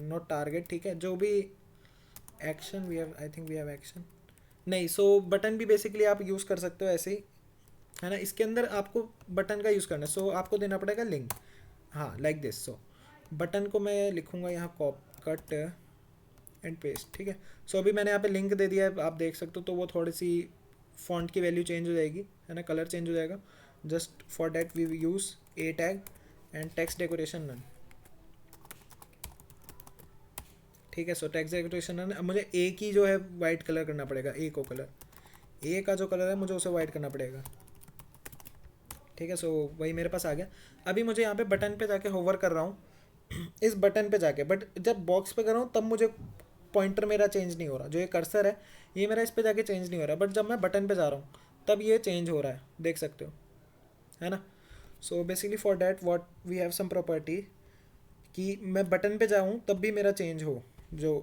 not target. ठीक है, जो भी action we have, I think we have action नहीं। सो बटन भी बेसिकली आप यूज़ कर सकते हो ऐसे ही, है ना। इसके अंदर आपको बटन का यूज़ करना है, सो आपको देना पड़ेगा लिंक, हाँ लाइक दिस। सो बटन को मैं लिखूँगा यहाँ कट एंड पेस्ट। ठीक है, सो अभी मैंने यहाँ पे लिंक दे दिया है, आप देख सकते हो। तो वो थोड़ी सी फॉन्ट की वैल्यू चेंज हो जाएगी, है ना, कलर चेंज हो जाएगा। Just for that we use a tag and text decoration none. ठीक है, सो टेक्स्ट डेकोरेशन नन। अब मुझे ए की जो है वाइट कलर करना पड़ेगा, ए को कलर, ए का जो कलर है मुझे उसे वाइट करना पड़ेगा। ठीक है, सो वही मेरे पास आ गया। अभी मुझे यहाँ पे बटन पे जाके होवर कर रहा हूँ इस बटन पे जाके, बट जब बॉक्स पे कर रहा हूँ तब मुझे पॉइंटर मेरा चेंज नहीं हो रहा, जो ये कर्सर है ये मेरा इस पे जाके चेंज नहीं हो रहा, बट जब मैं बटन पे जा रहा हूँ तब ये चेंज हो रहा है, देख सकते हो, है ना। So basically for that what we have some property कि मैं बटन पे जाऊँ तब भी मेरा चेंज हो जो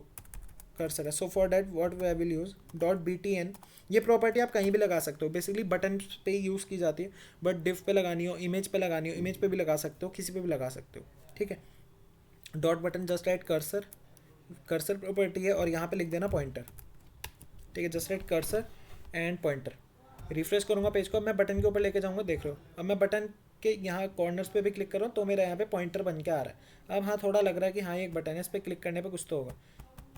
कर्सर है। So for that what we will use dot BTN। ये प्रॉपर्टी आप कहीं भी लगा सकते हो, बेसिकली बटन पे ही यूज़ की जाती है, बट डिव पे लगानी हो, इमेज पे लगानी हो, इमेज पे भी लगा सकते हो, किसी पे भी लगा सकते हो। ठीक है, dot button just right cursor, cursor property है, और यहाँ पे लिख देना पॉइंटर। ठीक है, just right cursor and pointer. Refresh करूँगा पेज को, अब मैं बटन के ऊपर लेके जाऊँगा, देख रहे हो। अब मैं बटन के यहाँ कॉर्नर्स पे भी क्लिक कर रहा हूँ तो मेरा यहाँ पे पॉइंटर बन के आ रहा है। अब हाँ थोड़ा लग रहा है कि हाँ ये एक बटन है, इस पर क्लिक करने पे कुछ तो होगा।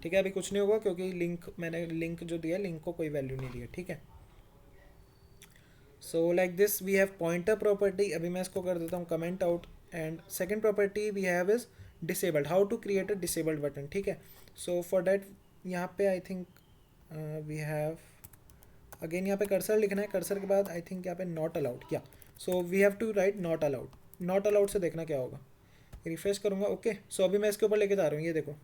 ठीक है, अभी कुछ नहीं होगा क्योंकि लिंक, मैंने लिंक जो दिया लिंक को कोई वैल्यू नहीं दी है। ठीक है, so like this we have pointer property. अभी मैं इसको कर देता हूँ comment out, and second property we have is disabled, how to create a disabled button. ठीक है, सो फॉर डैट यहाँ पे I think we have again यहाँ पे कर्सर लिखना है, कर्सर के बाद आई थिंक यहाँ पे नॉट अलाउड, क्या, so we have to write not allowed. Not allowed से देखना क्या होगा, रिफ्रेश करूँगा। ओके, सो अभी मैं इसके ऊपर लेके जा रहा हूँ, ये देखो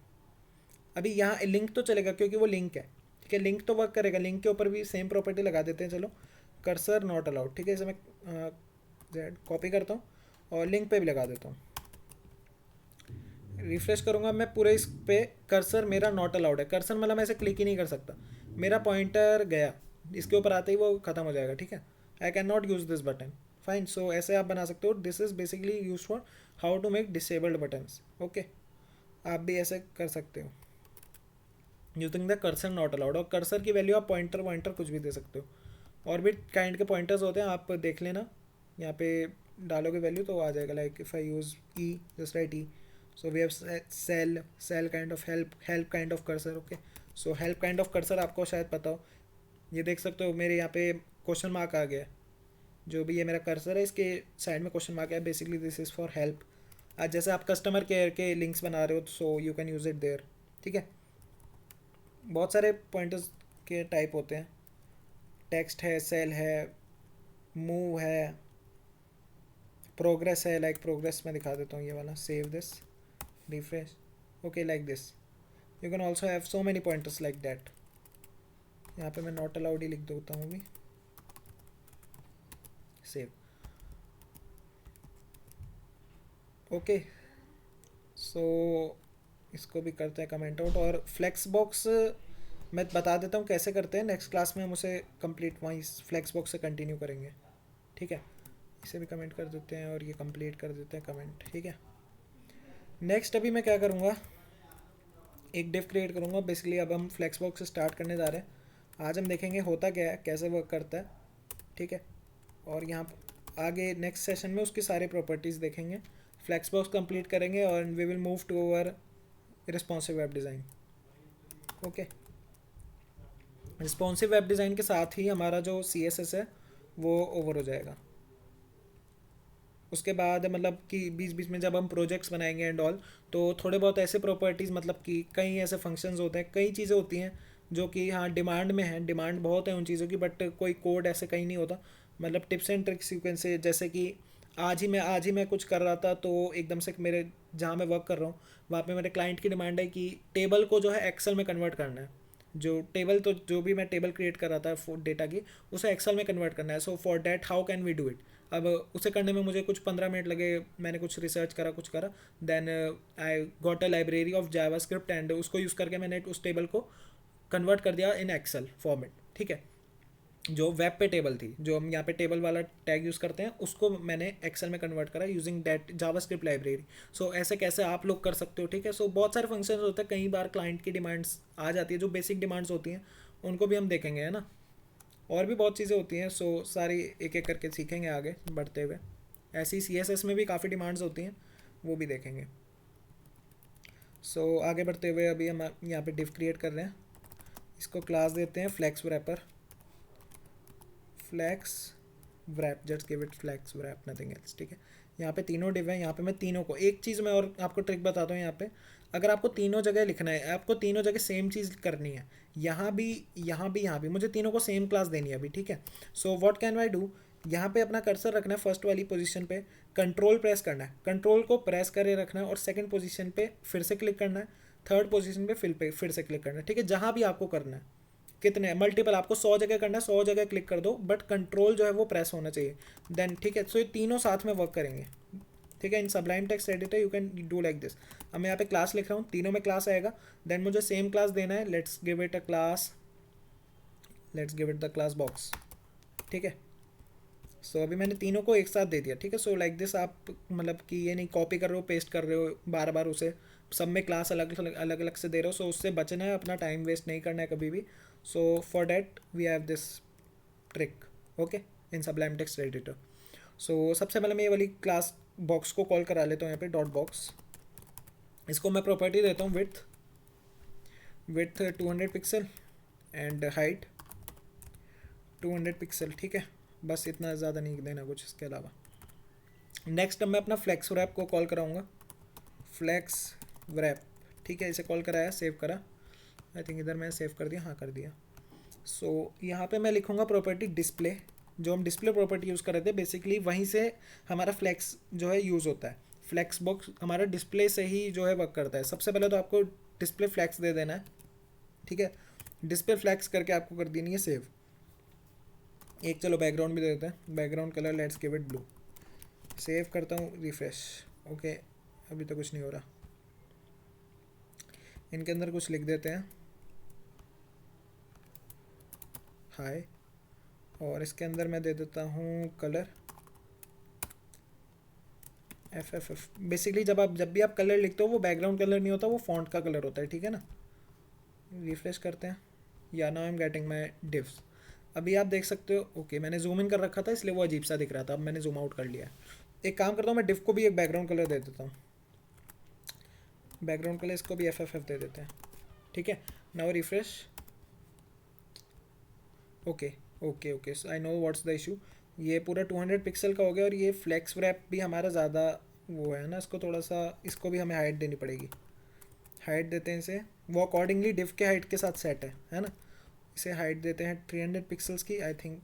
अभी यहाँ लिंक तो चलेगा क्योंकि वो लिंक है। ठीक है, लिंक तो वर्क करेगा, लिंक के ऊपर भी सेम प्रॉपर्टी लगा देते हैं। चलो, कर्सर नॉट अलाउड। ठीक है, इसे मैं जेड कॉपी करता हूँ और लिंक पे भी लगा देता हूँ। रिफ्रेश करूँगा मैं पूरे इस पे, कर्सर मेरा नॉट अलाउड है। कर्सर मतलब मैं इसे क्लिक ही नहीं कर सकता, मेरा पॉइंटर गया, इसके ऊपर आते ही वो ख़त्म हो जाएगा। ठीक है, I can not use this button, fine. So ऐसे आप बना सकते हो। This is basically use for how to make disabled buttons. Okay, आप भी ऐसे कर सकते हो using the cursor not allowed. और कर्सर की वैल्यू आप पॉइंटर वॉइंटर कुछ भी दे सकते हो, और भी काइंड के पॉइंटर्स होते हैं, आप देख लेना। यहाँ पे डालोगे वैल्यू तो आ जाएगा, like if I use E, just write E, so we have cell kind of help kind of cursor. Okay, so help kind of cursor आपको शायद पता हो, ये देख सकते हो मेरे यहाँ पे क्वेश्चन मार्क आ गया है, जो भी ये मेरा कर्सर है इसके साइड में क्वेश्चन मार्क है, basically this is for help. आज जैसे आप कस्टमर केयर के लिंक्स बना रहे हो, so you can use it there. ठीक है, बहुत सारे पॉइंटर्स के टाइप होते हैं, टेक्स्ट है, सेल है, मूव है, प्रोग्रेस है, लाइक प्रोग्रेस में दिखा देता हूँ ये वाला, save this, refresh. Okay, like this you can also have so many pointers like that. यहाँ पे मैं नॉट अलाउड ही लिख देता हूँ अभी, सेव। ओके, सो इसको भी करते हैं कमेंट आउट। और फ्लेक्स बॉक्स मैं बता देता हूँ कैसे करते हैं, नेक्स्ट क्लास में हम उसे कंप्लीट वहीं फ्लेक्स बॉक्स से कंटिन्यू करेंगे। ठीक है, इसे भी कमेंट कर देते हैं और ये कंप्लीट कर देते हैं कमेंट। ठीक है, नेक्स्ट अभी मैं क्या करूँगा, एक डिव क्रिएट करूँगा। बेसिकली अब हम फ्लेक्स बॉक्स से स्टार्ट करने जा रहे हैं। आज हम देखेंगे होता क्या है, कैसे वर्क करता है। ठीक है, और यहाँ आगे नेक्स्ट सेशन में उसकी सारी प्रॉपर्टीज़ देखेंगे, फ्लेक्स बॉक्स कंप्लीट करेंगे, और we will move to our responsive web design. Okay, responsive web design के साथ ही हमारा जो CSS है वो ओवर हो जाएगा। उसके बाद मतलब कि बीच बीच में जब हम प्रोजेक्ट्स बनाएंगे एंड ऑल, तो थोड़े बहुत ऐसे प्रॉपर्टीज़, मतलब कि कई ऐसे फंक्शंस होते हैं, कई चीज़ें होती हैं जो कि हाँ डिमांड में है, डिमांड बहुत है उन चीज़ों की, बट कोई कोड ऐसे कहीं नहीं होता। मतलब टिप्स एंड ट्रिक्स सीक्वेंस से, जैसे कि आज ही मैं कुछ कर रहा था, तो एकदम से मेरे जहाँ मैं वर्क कर रहा हूँ वहाँ पे मेरे क्लाइंट की डिमांड है कि टेबल को जो है एक्सेल में कन्वर्ट करना है। जो टेबल, तो जो भी मैं टेबल क्रिएट कर रहा था डेटा की, उसे एक्सेल में कन्वर्ट करना है। So for that how can we do it. अब उसे करने में मुझे कुछ 15 मिनट लगे, मैंने कुछ रिसर्च करा, कुछ करा, then I got a library of JavaScript and उसको यूज़ करके मैंने उस टेबल को कन्वर्ट कर दिया इन एक्सेल फॉर्मेट। ठीक है, जो वेब पे टेबल थी, जो हम यहाँ पे टेबल वाला टैग यूज़ करते हैं, उसको मैंने एक्सेल में कन्वर्ट करा यूजिंग दैट जावास्क्रिप्ट लाइब्रेरी। सो ऐसे कैसे आप लोग कर सकते हो। ठीक है, सो बहुत सारे फंक्शंस होते हैं, कई बार क्लाइंट की डिमांड्स आ जाती है, जो बेसिक डिमांड्स होती हैं उनको भी हम देखेंगे, है ना। और भी बहुत चीज़ें होती हैं, सो सारी एक एक करके सीखेंगे आगे बढ़ते हुए। ऐसी CSS में भी काफ़ी डिमांड्स होती हैं, वो भी देखेंगे। सो आगे बढ़ते हुए अभी हम यहाँ पे डिव क्रिएट कर रहे हैं, इसको क्लास देते हैं flex wrapper, flex wrap, just give it flex wrap, nothing else. ठीक है, यहाँ पे तीनों डिव हैं, यहाँ पे मैं तीनों को, एक चीज़ मैं और आपको ट्रिक बताता हूँ। यहाँ पे अगर आपको तीनों जगह लिखना है, आपको तीनों जगह सेम चीज़ करनी है, यहाँ भी यहाँ भी यहाँ भी, मुझे तीनों को सेम क्लास देनी है अभी। ठीक है, so what can I do, यहाँ पे अपना कर्सर रखना है फर्स्ट वाली पोजीशन पे, कंट्रोल प्रेस करना है, कंट्रोल को प्रेस करे रखना है, और सेकंड पोजीशन पे फिर से क्लिक करना है, थर्ड पोजीशन पे फिर से क्लिक करना है। ठीक है, जहाँ भी आपको करना है, कितने मल्टीपल आपको 100 जगह करना है, 100 जगह क्लिक कर दो, बट कंट्रोल जो है वो प्रेस होना चाहिए देन। ठीक है, सो ये तीनों साथ में वर्क करेंगे। ठीक है, in Sublime Text editor you can do like this. अब मैं यहाँ पे क्लास लिख रहा हूँ, तीनों में क्लास आएगा, देन मुझे सेम क्लास देना है, let's give it a class, let's give it the class box. ठीक है, सो अभी मैंने तीनों को एक साथ दे दिया। ठीक है, सो लाइक दिस आप, मतलब कि ये नहीं कॉपी कर रहे हो पेस्ट कर रहे हो बार बार उसे, सब में क्लास अलग अलग अलग से दे रहे हो, सो उससे बचना है, अपना टाइम वेस्ट नहीं करना है कभी भी। So for that we have this trick, okay, in Sublime Text editor. So सबसे पहले मैं ये वाली क्लास बॉक्स को कॉल करा लेता हूँ, यहाँ पे डॉट बॉक्स, इसको मैं प्रॉपर्टी देता हूँ with 200 pixel and height 200 pixel. ठीक है, बस इतना, ज़्यादा नहीं देना कुछ इसके अलावा। नेक्स्ट अब मैं अपना फ्लैक्स रैप को कॉल कराऊंगा, फ्लैक्स रैप। ठीक है, इसे कॉल कराया, सेव करा, आई थिंक इधर मैंने सेव कर दिया, हाँ कर दिया। सो यहाँ पे मैं लिखूँगा प्रॉपर्टी डिस्प्ले, जो हम डिस्प्ले प्रॉपर्टी यूज़ कर रहे थे बेसिकली, वहीं से हमारा फ्लैक्स जो है यूज़ होता है। फ्लैक्स बॉक्स हमारा डिस्प्ले से ही जो है वर्क करता है। सबसे पहले तो आपको डिस्प्ले फ्लैक्स दे देना है। ठीक है, डिस्प्ले फ्लैक्स करके आपको कर देनी है सेव। एक चलो बैकग्राउंड भी दे देते हैं, background colour let's give it blew. Save करता हूँ, रिफ्रेश, ओके, अभी तो कुछ नहीं हो रहा। इनके अंदर कुछ लिख देते हैं, हाय, और इसके अंदर मैं दे देता हूँ कलर FFF। बेसिकली जब भी आप कलर लिखते हो वो बैकग्राउंड कलर नहीं होता, वो फॉन्ट का कलर होता है। ठीक है ना, रिफ्रेश करते हैं, या now I am getting my divs. अभी आप देख सकते हो, ओके, मैंने जूम इन कर रखा था इसलिए वो अजीब सा दिख रहा था, अब मैंने जूम आउट कर लिया है। एक काम करता हूँ, मैं डिव को भी एक बैकग्राउंड कलर दे देता हूँ, बैकग्राउंड कलर इसको भी FFF दे देते हैं। ठीक है, now refresh, okay okay okay, so I know what's the issue. ये पूरा 200 पिक्सल का हो गया, और ये फ्लैक्स रैप भी हमारा ज़्यादा वो है ना, इसको थोड़ा सा, इसको भी हमें हाइट देनी पड़ेगी। हाइट देते हैं इसे, वो अकॉर्डिंगली डिव के हाइट के साथ सेट है ना। इसे हाइट देते हैं 300 पिक्सल्स की, आई थिंक,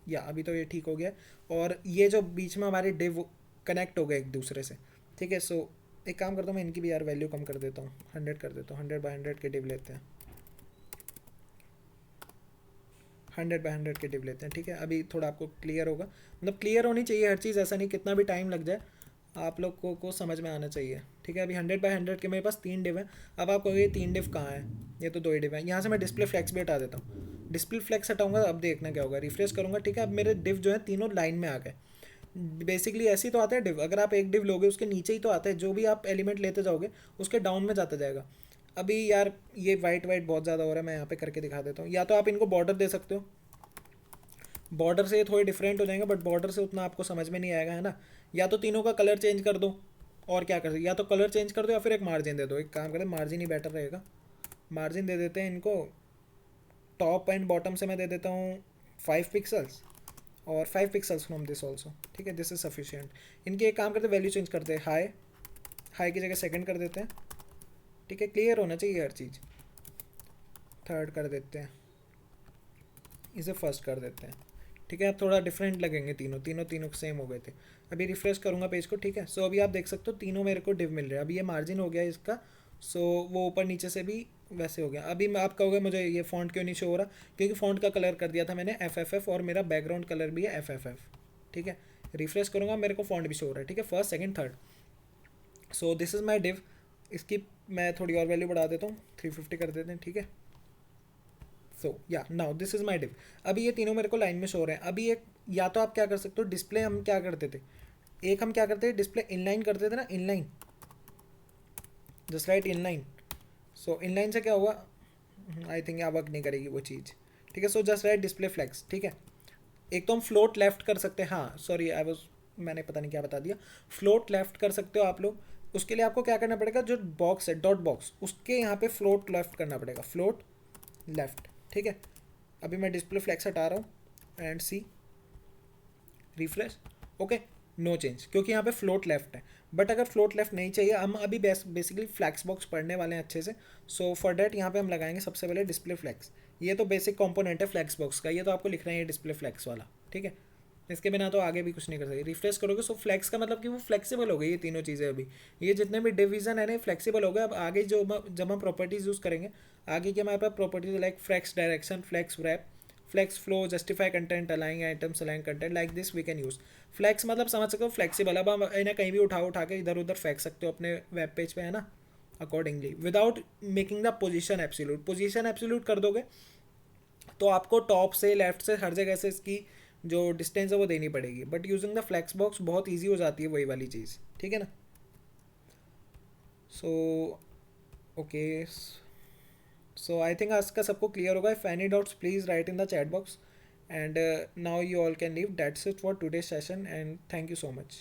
या अभी तो ये ठीक हो गया। और ये जो बीच में हमारे डिव कनेक्ट हो गए एक दूसरे से। ठीक है, सो एक काम करता हूँ, मैं इनकी भी यार वैल्यू कम कर देता हूँ, 100 कर देता हूँ, 100 by 100 के डिव लेते हैं, 100 by 100 के डिव लेते हैं। ठीक है, अभी थोड़ा आपको क्लियर होगा, मतलब क्लियर होनी चाहिए हर चीज़, ऐसा नहीं कितना भी टाइम लग जाए, आप लोग को समझ में आना चाहिए। ठीक है, अभी 100 by 100 के मेरे पास 3 डिव हैं। अब आप कहोगे 3 डिव कहाँ है, ये तो 2 ही डिव हैं। यहाँ से मैं डिस्प्ले फ्लैक्स भी हटा देता हूँ, डिस्प्ले फ्लैक्स हटाऊंगा, अब देखना क्या होगा, रिफ्रेश करूँगा। ठीक है, अब मेरे डिव जो है तीनों लाइन में आ गए। बेसिकली ऐसे ही तो आता है डिव, अगर आप एक डिव लोगे उसके नीचे ही तो आता है, जो भी आप एलिमेंट लेते जाओगे उसके डाउन में जाता जाएगा। अभी यार ये वाइट वाइट बहुत ज़्यादा हो रहा है, मैं यहाँ पे करके दिखा देता हूँ। या तो आप इनको बॉर्डर दे सकते हो, बॉर्डर से ये थोड़े डिफरेंट हो जाएंगे, बट बॉर्डर से उतना आपको समझ में नहीं आएगा, है ना। या तो तीनों का कलर चेंज कर दो, और क्या कर सकते, या तो कलर चेंज कर दो या फिर एक मार्जिन दे दो। एक काम करें, मार्जिन ही बेटर रहेगा, मार्जिन दे देते हैं इनको टॉप एंड बॉटम से मैं दे देता हूँ 5 पिक्सल्स, और 5 पिक्सल्स फ्रॉम दिस ऑल्सो, ठीक है, दिस इज सफिशियंट। इनकी एक काम करते हैं, वैल्यू चेंज करते हैं, हाई, हाई की जगह सेकंड कर देते हैं, ठीक है, क्लियर होना चाहिए हर चीज़। थर्ड कर देते हैं, इसे फर्स्ट कर देते हैं, ठीक है। अब थोड़ा डिफरेंट लगेंगे, तीनों तीनों तीनों सेम हो गए थे। अभी रिफ्रेश करूँगा पेज को, ठीक है। सो अभी आप देख सकते हो तीनों मेरे को डिव मिल रहे हैं। अभी ये मार्जिन हो गया इसका, सो वो ऊपर नीचे से भी वैसे हो गया। अभी मैं आप कहोगे मुझे ये फ़ॉन्ट क्यों नहीं शो हो रहा, क्योंकि फ़ॉन्ट का कलर कर दिया था मैंने FFF, और मेरा बैकग्राउंड कलर भी है FFF, ठीक है। रिफ्रेश करूँगा, मेरे को फ़ॉन्ट भी शो हो रहा है, ठीक है, first second third. So this is my div. इसकी मैं थोड़ी और वैल्यू बढ़ा देता हूँ, 350 कर देते हैं, ठीक है। सो या now this is my div. अभी ये तीनों मेरे को लाइन में शो हो रहे हैं। अभी एक, या तो आप क्या कर सकते हो, डिस्प्ले हम क्या करते थे, एक हम क्या करते थे, डिस्प्ले इनलाइन करते थे ना, इनलाइन, जस्ट राइट इनलाइन। सो इनलाइन से क्या हुआ, आई थिंक यहाँ वर्क नहीं करेगी वो चीज़, ठीक है। So just write display flex, ठीक है। एक तो हम फ्लोट लेफ्ट कर सकते हैं, हाँ सॉरी आई वॉज, मैंने पता नहीं क्या बता दिया, फ्लोट लेफ्ट कर सकते हो आप लोग। उसके लिए आपको क्या करना पड़ेगा, जो बॉक्स है डॉट बॉक्स, उसके यहाँ पे फ्लोट लेफ्ट करना पड़ेगा, फ्लोट लेफ्ट, ठीक है। अभी मैं डिस्प्ले फ्लैक्स हटा रहा हूँ and see, refresh, okay, no change, क्योंकि यहाँ पे फ्लोट लेफ्ट है। बट अगर फ्लोट लेफ्ट नहीं चाहिए, हम अभी बेसिकली फ्लैक्स बॉक्स पढ़ने वाले हैं अच्छे से। सो फॉर डैट यहाँ पे हम लगाएंगे सबसे पहले डिस्प्ले फ्लैक्स। ये तो बेसिक कंपोनेंट है फ्लैक्स बॉक्स का, ये तो आपको लिखना है डिस्प्ले फ्लैक्स वाला, ठीक है। इसके बिना तो आगे भी कुछ नहीं कर सकते। रिफ्रेश करोगे, सो फ्लैक्स का मतलब कि वो फ्लेक्सिबल हो गई ये तीनों चीज़ें। अभी ये जितने भी डिवीजन है ना, फ्लेक्सिबल हो गए। अब आगे जो जब हम प्रॉपर्टीज़ यूज़ करेंगे, आगे की हमारे पास properties like flex direction, flex rap, flex flow, justify content, अलाइंग items, अलाइंग content, like this we can use. Flex मतलब समझ सकते हो फ्लेक्सिबल। अब हम इन्हें कहीं भी उठा के इधर उधर फेंक सकते हो अपने वेब पेज पे, है ना, accordingly, without making the position absolute. Position absolute कर दोगे तो आपको टॉप से लेफ्ट से हर जगह से इसकी जो डिस्टेंस है वो देनी पड़ेगी। But using the flex box बहुत ईजी हो जाती है वही वाली चीज़, ठीक है ना। So okay, so I think आज का सबको क्लियर होगा। If any doubts please write in the chat box, and now you all can leave. That's it for today's session, and thank you so much.